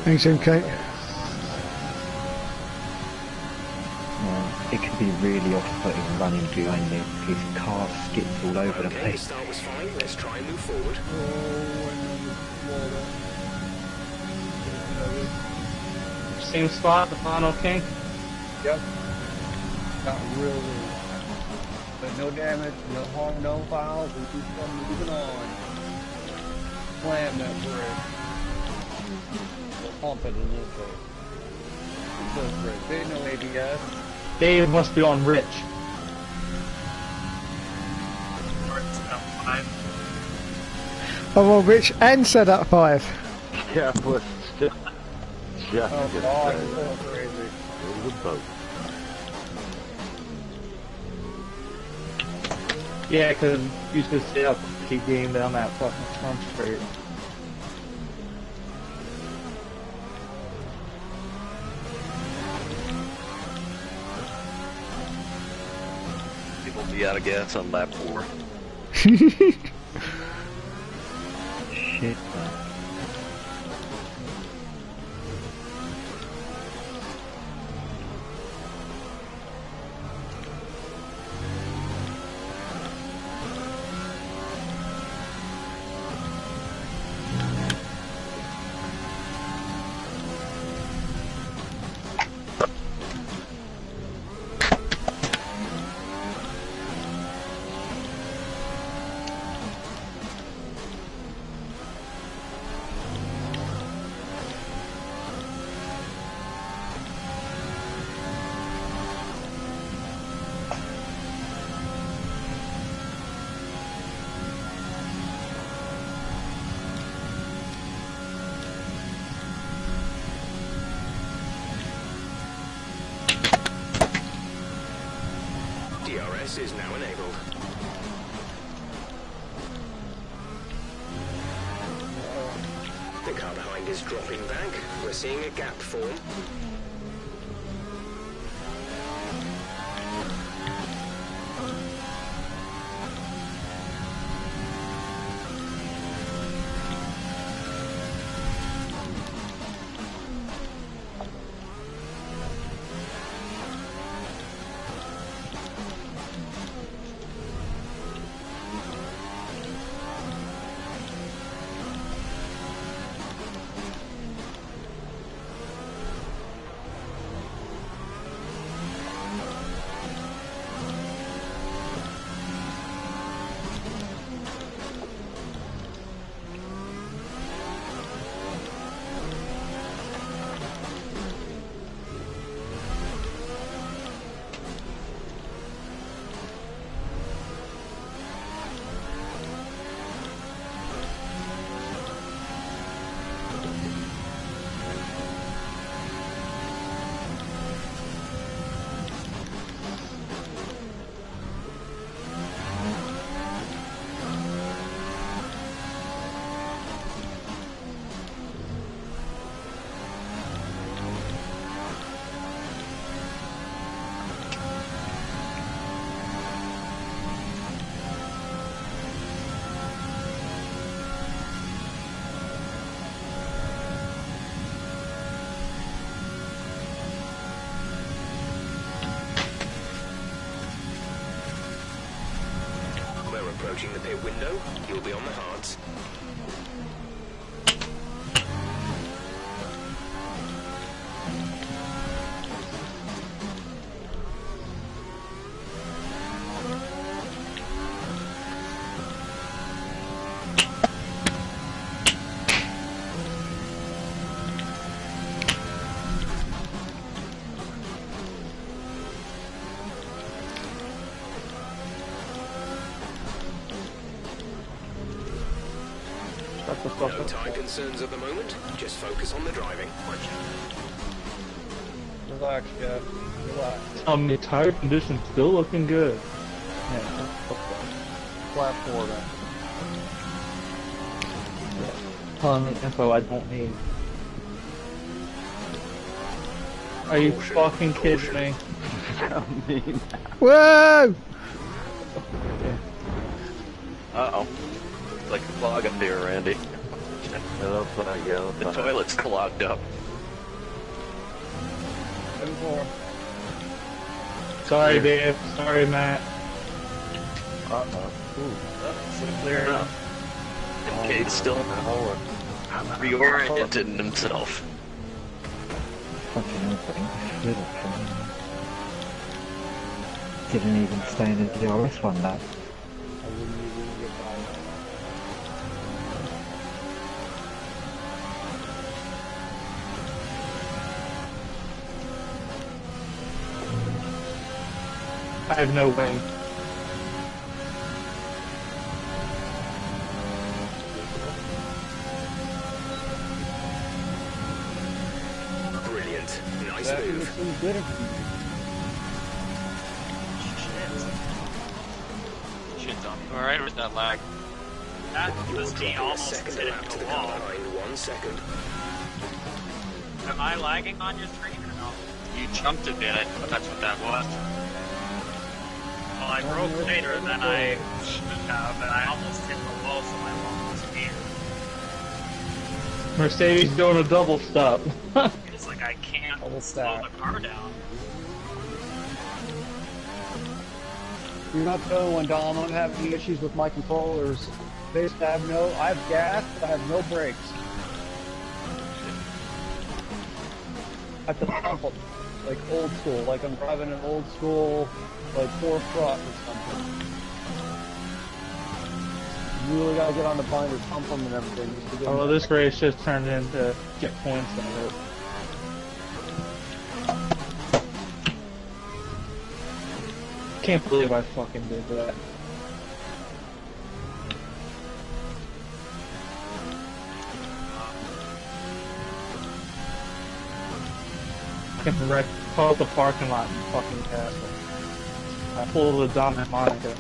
Thanks, MK. It can be really off-putting running behind me because car skips all over the Okay, place. start was fine. Let's try and move forward. Same spot, the final kink. Yep. Got real but no damage, no harm, no foul. We keep on moving on. Slam that bridge. We'll pump it a little bit. Those bridge. They no ABS. Dave must be on Rich. I'm on Rich and set up 5. Yeah, I was just Oh god, it's so crazy. it was a boat. Yeah, because you should stay up and keep getting down that fucking front straight. People be out of gas on lap 4. Shit, man. DRS is now enabled. The car behind is dropping back. We're seeing a gap form. Approaching the pit window, you'll be on the hards. No time concerns at the moment, just focus on the driving. Relax, Jeff. Relax. The tire condition's still looking good. Yeah, flat forward. Telling me info I don't need. Are you fucking kidding me? Whoa! Uh-oh. It's like a clog up here, Randy. The toilet's clogged up. 7-4. Sorry, Dave. Sorry, Matt. It's clear enough. Cade's still reoriented himself. Didn't even stay in the DRS one, that. I have no wing. Brilliant. Nice That move. was some good. Shit's on. Alright, or is that lag? That was me A almost second hitting lap to the the car wall. behind, 1 second. Am I lagging on your screen or no? You jumped a bit, that's what that was. Well, I broke later than I should have, and I almost hit the wall, so my wall was here. Mercedes doing a double stop. It's like I can't Double slow stack. the car down. You're not the only one, Dom. I'm having issues with my controllers. Basically, I have gas, but I have no brakes. I have to pump them, like old school, like I'm driving an old school, like 4 truck or something. You really gotta get on the binder, pump them and everything. just to get Oh, well, them. this race just turned into get points on it. Can't believe I fucking did that. I can wreck, call the parking lot and fucking castle. I pulled a Don and Monica.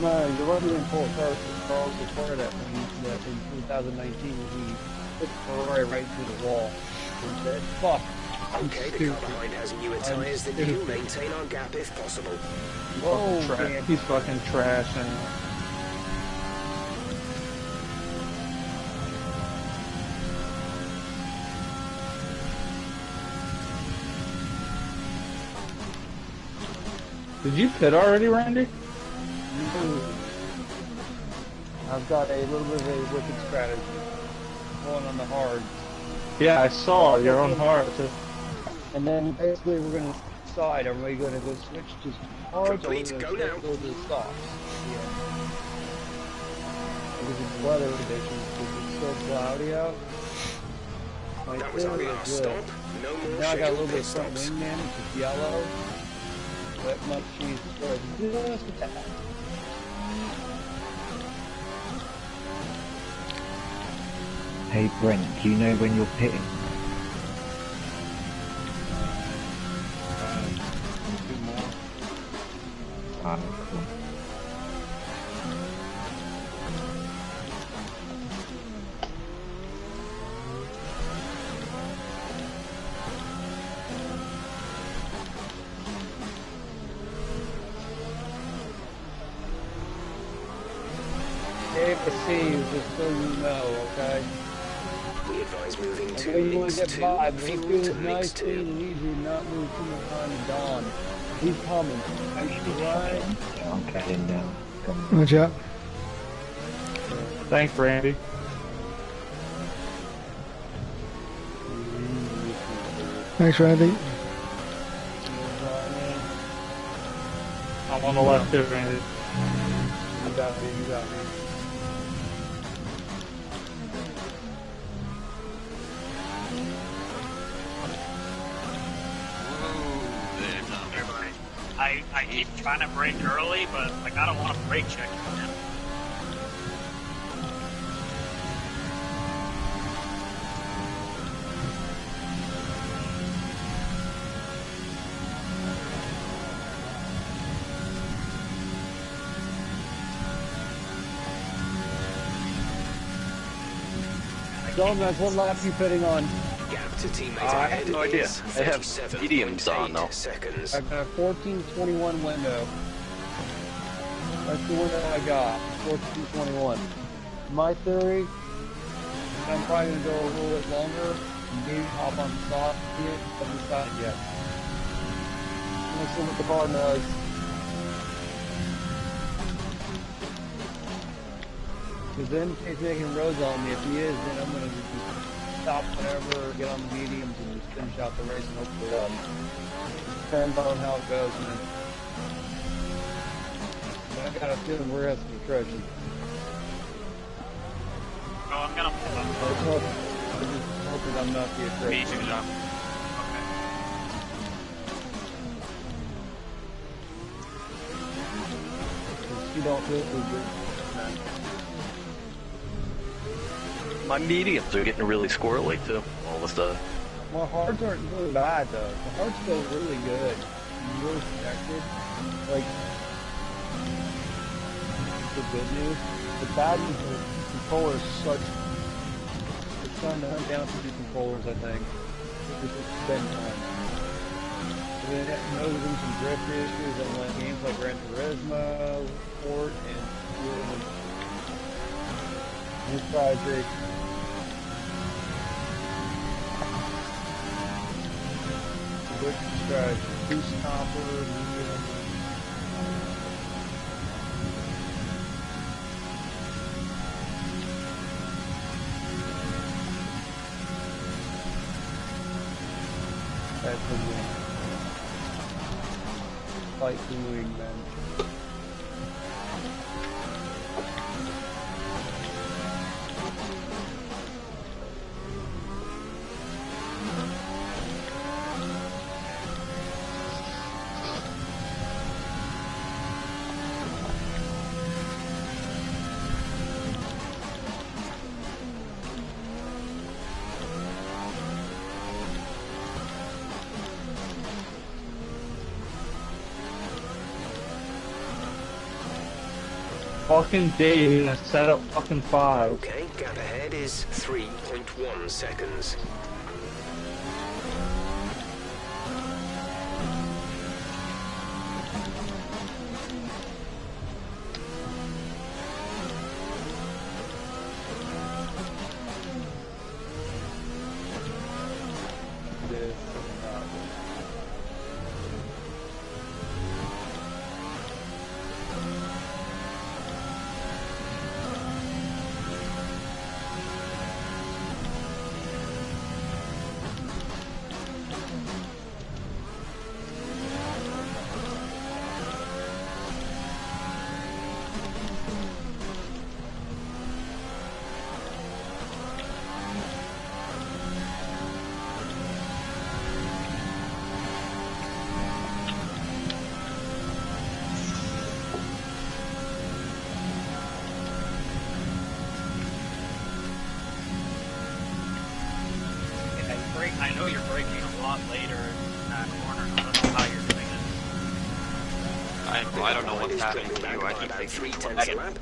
No, you're running in full car calls before that in 2019 he put Ferrari right through the wall and said, fuck. Okay, the car behind has newer tyres than you. Maintain our gap if possible. Whoa, man. He's fucking trash anyway. Did you pit already, Randy? I've got a little bit of a wicked strategy. Going on the hard. Yeah, I saw your own hard. And then basically we're going to decide, are we going to go switch to hard or are we Complete, going go to now. go to the softs? Yeah. Because it's weather conditions, because it's so cloudy out. My That was our theory last is stop. this. No more Now I got a little scheduled bit pit of front stops. wing man, which is yellow. That much cheese is just a tad. Hey Brent, do you know when you're pitting? Two more. Cool. Dave, to see you, just so you know, okay? We advise moving I know to you want mix to get 2, by, but let's fuel do to this mix nice, clean, 2. and easy and not move too much time to Dawn. He's coming. Right? I'm getting down. Come on. Roger that. Thanks, Randy. Thanks, Randy. I'm on the left too, Randy. You got me, you got me. I keep trying to brake early, but like I don't want to brake check now. Don, that's what lap you putting on? Gap to teammate I ahead have no idea. is I have 37.8 mediums on, though. seconds. I've got a 14:21 window. That's the window I got, 14:21. My theory, I'm probably going to go a little bit longer, maybe hop on the soft here, haven't decided yet. Let's see what the car does. Because then he's making roads on me. If he is, then I'm going to just stop whenever, get on the mediums, and just finish out the race and hopefully up. Depends on how it goes, man. But I got a feeling we're having some treasure. Oh, I'm gonna pull up. I'm just hoping I'm not the Me afraid. too, John. You don't feel too good. My mediums are getting really squirrely too. All of a sudden. My hearts aren't really bad though. My hearts feel really good. I'm really protected. Like the good news. The bad news is the controller is such it's time to hunt down some new controllers, I think. It's just spend time. And then it knows there's some drift issues on like games like Gran Turismo, Sport, and new project. Quick strategy, boost stopper, medium. That's a win. Fight the wingman. fucking Dave and set up fucking 5. Okay, gap ahead is 3.1 seconds. This and that. I know you're braking a lot later in that corner. I don't know how you're doing it. I don't know what's happening to you. I keep thinking About 3/10 I can- lap.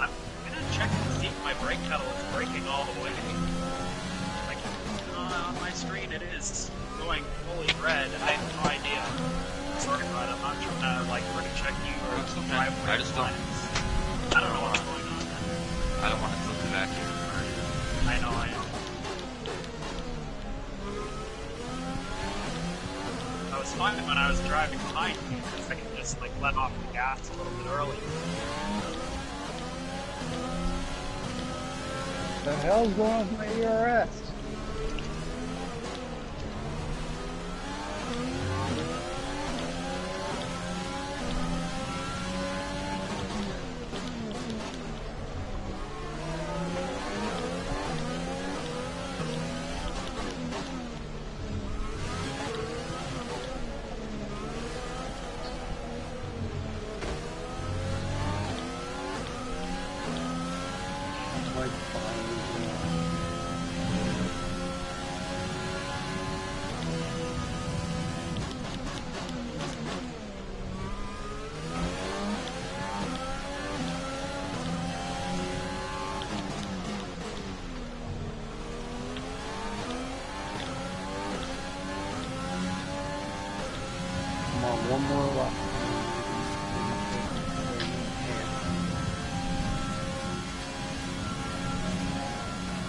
I'm gonna check and see if my brake pedal is braking all the way. Like, on my screen it is going fully red. I have no idea. Sorry, bud. I'm not trying to, like, brake check you or It's okay. drive I just don't- I don't know what's going on. I don't want to flip you back here. I know I am. I was fine when I was driving behind you because I could just, like, let off the gas a little bit early. The hell's going on with my ERS? Like, come on, one more lap.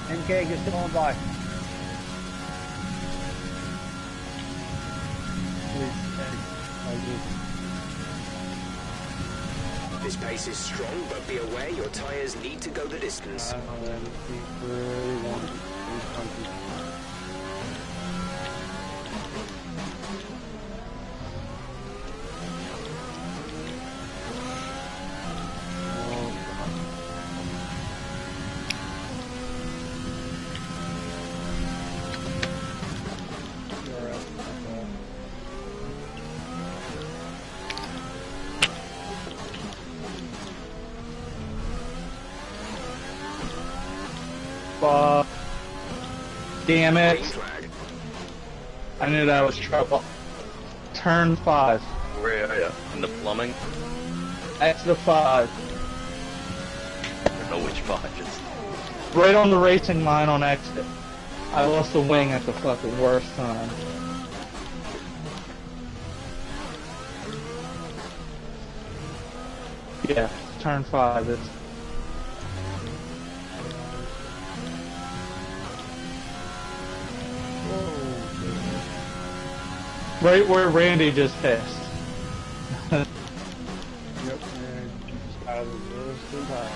NK, just going by. Please, thank you. This pace is strong, but be aware your tyres need to go the distance. I don't know, man. He really wanted to. Fuck. Damn it. Green flag. I knew that was trouble. Turn 5. Where are you? In the plumbing? Exit 5. I don't know which part. It's Right on the racing line on exit. I lost the wing at the fucking worst time. Yeah, turn 5. It's right where Randy just passed. Yep, and just out of the worst of time.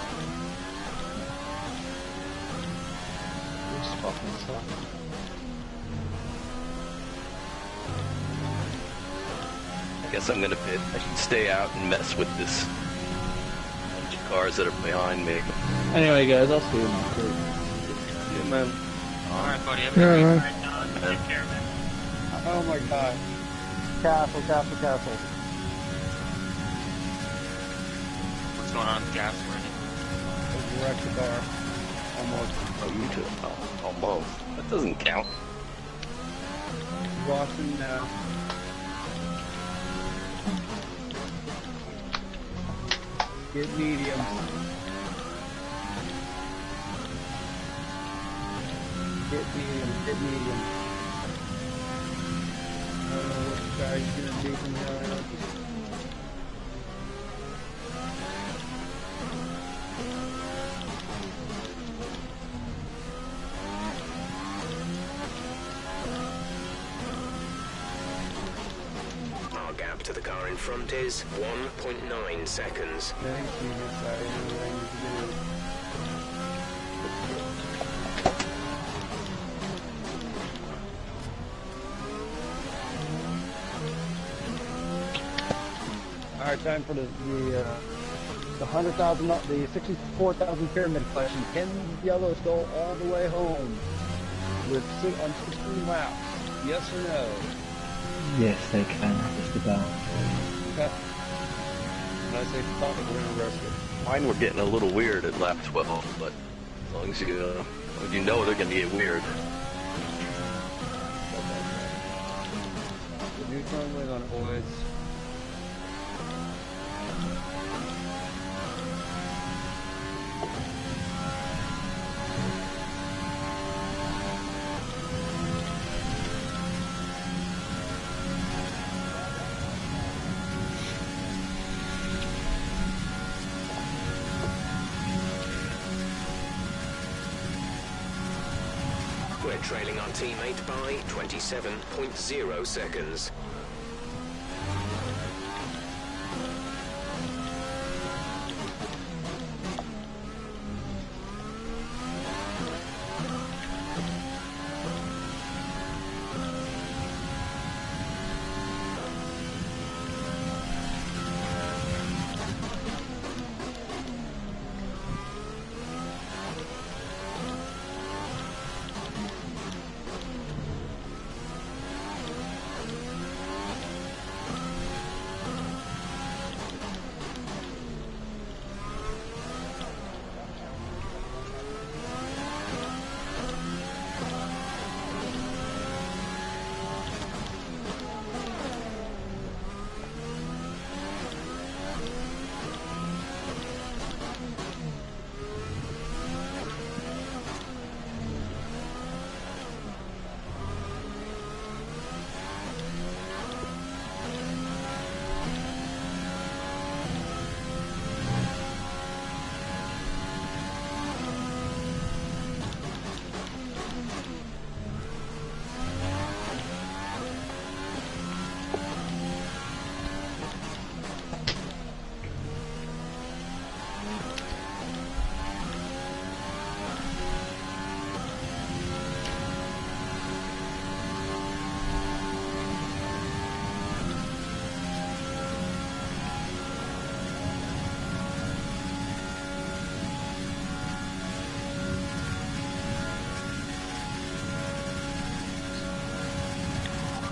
This fucking sucks. I guess I'm gonna pit. I should stay out and mess with this bunch of cars that are behind me. Anyway, guys, I'll see you next week. Yeah, man. Alright, buddy. Have a Yeah, good man. Alright, take care, man. Oh my god. Castle, castle, castle. What's going on with gas, Randy? Just wrecked the car. Almost. Oh, you just, oh, almost. That doesn't count. Boston now. Get medium. Get medium. Get medium. I don't know what the guy's gonna be from here on out. Our gap to the car in front is 1.9 seconds. Thanks, medium. Sorry, I know what I need to do. Alright, time for the 100,000, the 64,000 pyramid question. Can yellows go all the way home on 16 laps? Yes or no? Yes, they can, just about. Okay. When I say stop it, we're gonna rest it. Mine were getting a little weird at lap 12, but as long as you know they're going to get weird. The new front wing on it, boys. We're trailing our teammate by 27.0 seconds.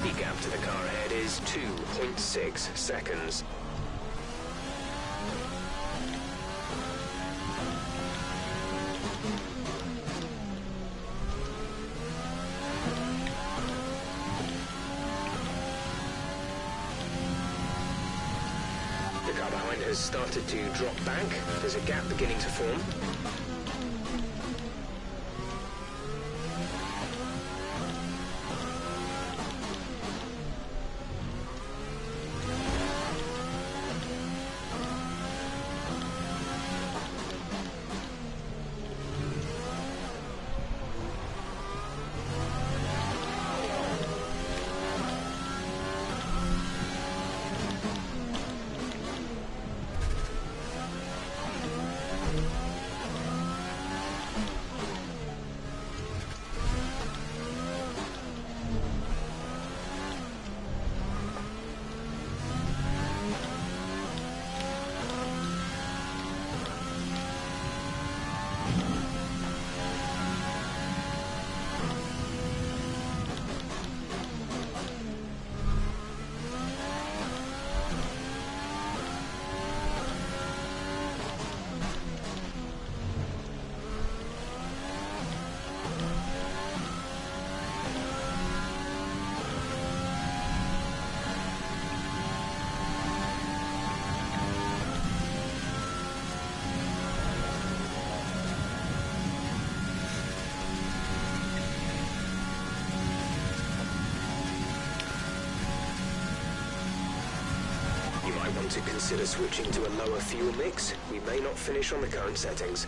The gap to the car ahead is 2.6 seconds. The car behind has started to drop back. There's a gap beginning to form. want to consider switching to a lower fuel mix, we may not finish on the current settings.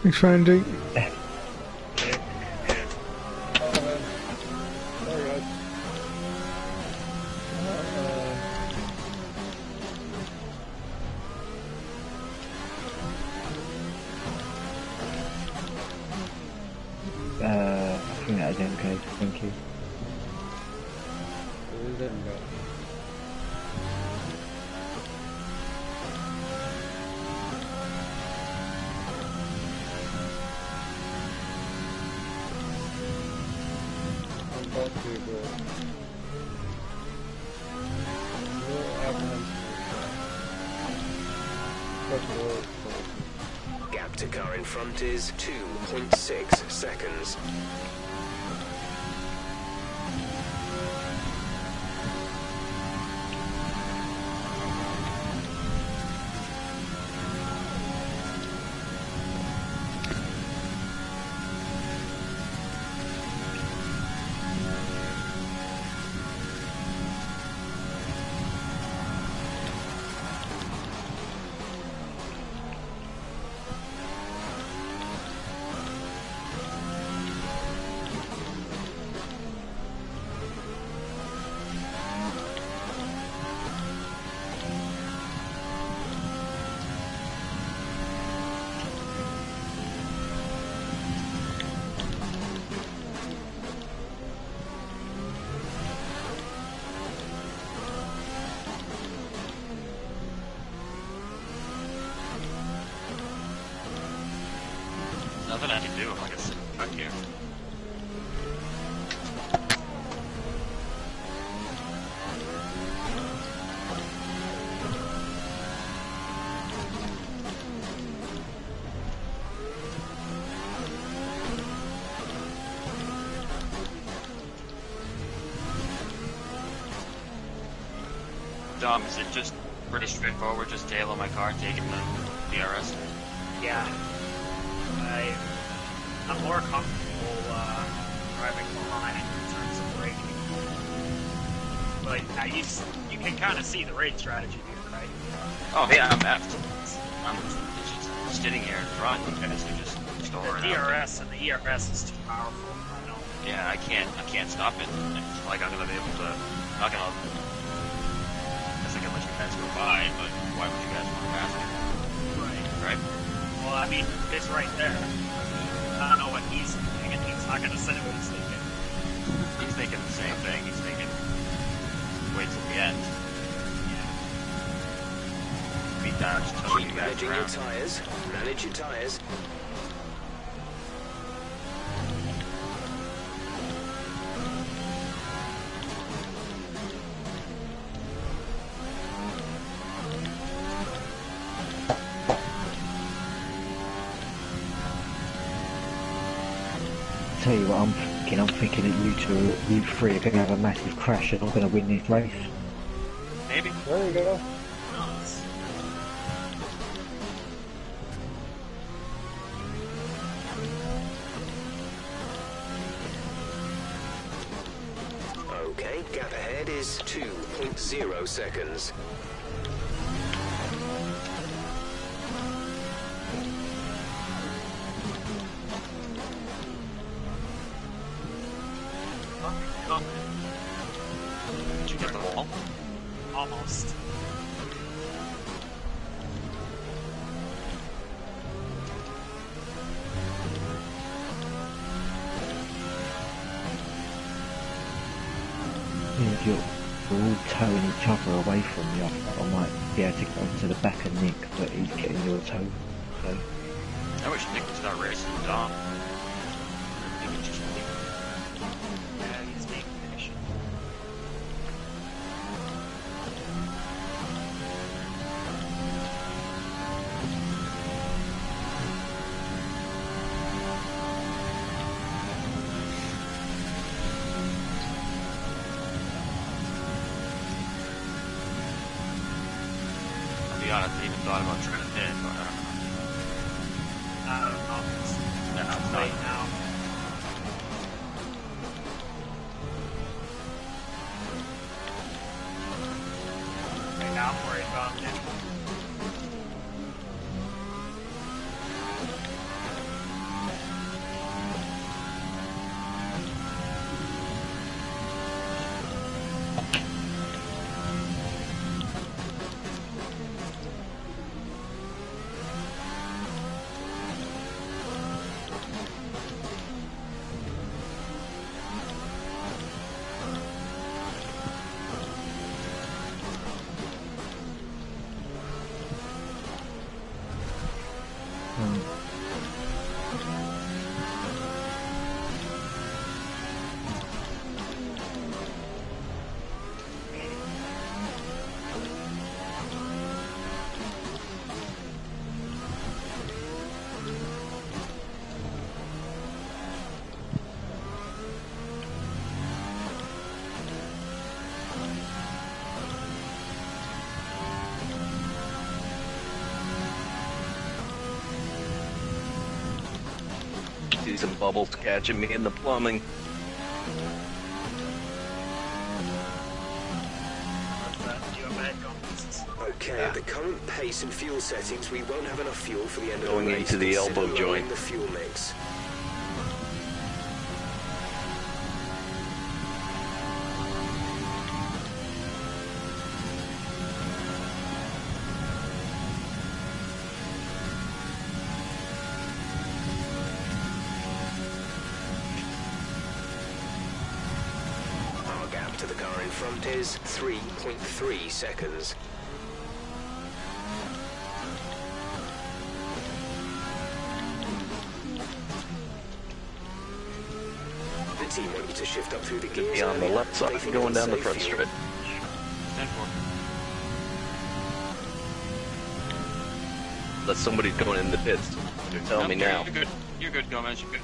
Thanks for Andy. I think that is okay, thank you. Gap to car in front is 2.6 seconds. Nothing I can do if I can sit back here. Dom, is it just pretty straightforward, just tailing my car, taking the DRS? Yeah. I'm more comfortable driving behind in terms of braking. But you can kind of see the race strategy here, right? Oh yeah, I'm effed. I'm just sitting here in front. You guys are just storing The DRS and the ERS is too powerful. I know. Yeah, I can't stop it. It's like I'm gonna be able to. I'm not gonna. I guess I can let you guys go by, but why would you guys want to pass me? Right? Well, I mean, it's right there. I don't know what he's thinking, and he's not going to say what he's thinking. He's thinking the same thing. He's thinking, wait till the end. Yeah. Meantime, just tell you guys Managing around. your tyres. Manage your tyres. Tell you what I'm thinking that you three are going to have a massive crash and I'm going to win this race. Maybe. There you go. Okay, gap ahead is 2.0 seconds. Did you get the wall? Almost. Yeah, if we're all towing each other away from you, I might be able to get onto the back of Nick, but he's getting your toe. So. I wish Nick would start racing Dom. He could just leave. Yeah, he's being patient. I'll be honest, I even thought about trying to pin, but I don't know. It's late now. Right now I'm worried about Nick. see some bubbles catching me in the plumbing. Okay, at the current pace and fuel settings, we won't have enough fuel for the end of Going the race. into the Consider elbow lowering joint. the fuel mix. Our gap to the car in front is 3.3 seconds. The team want you to shift up through the gears. Be on the left They side, think going it'll down the save front fuel. straight. 10-4. Unless somebody's going in the pits. You're telling me now. You're good. You're good, Gomez. You're good.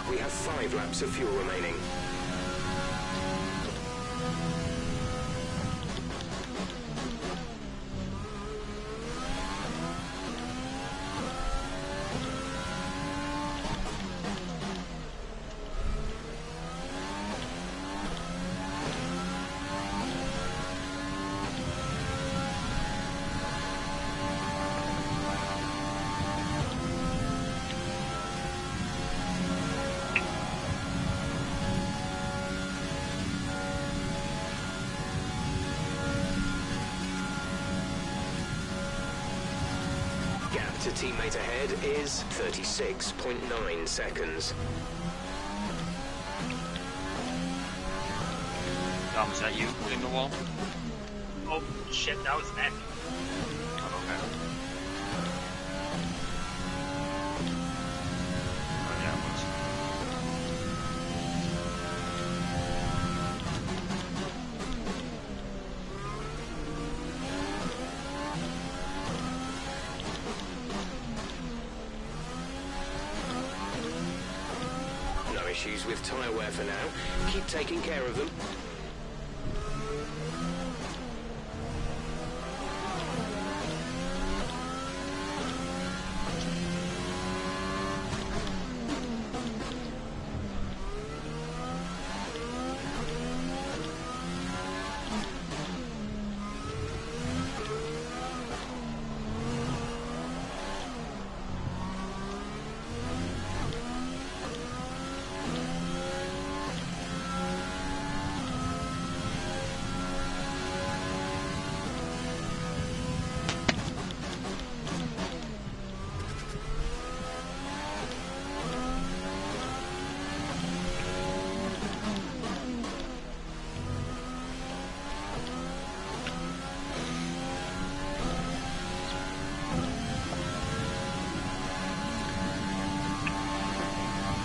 We have 5 laps of fuel remaining. Gap to teammate ahead is 36.9 seconds. Dom, is that you hitting the wall? Oh shit, that was Nick. Oh, okay. Oh, yeah, it was. No issues with tyre wear for now. Keep taking care of them.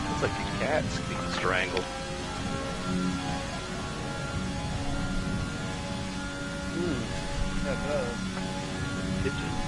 It's like a cat's being strangled. That does. Pigeon.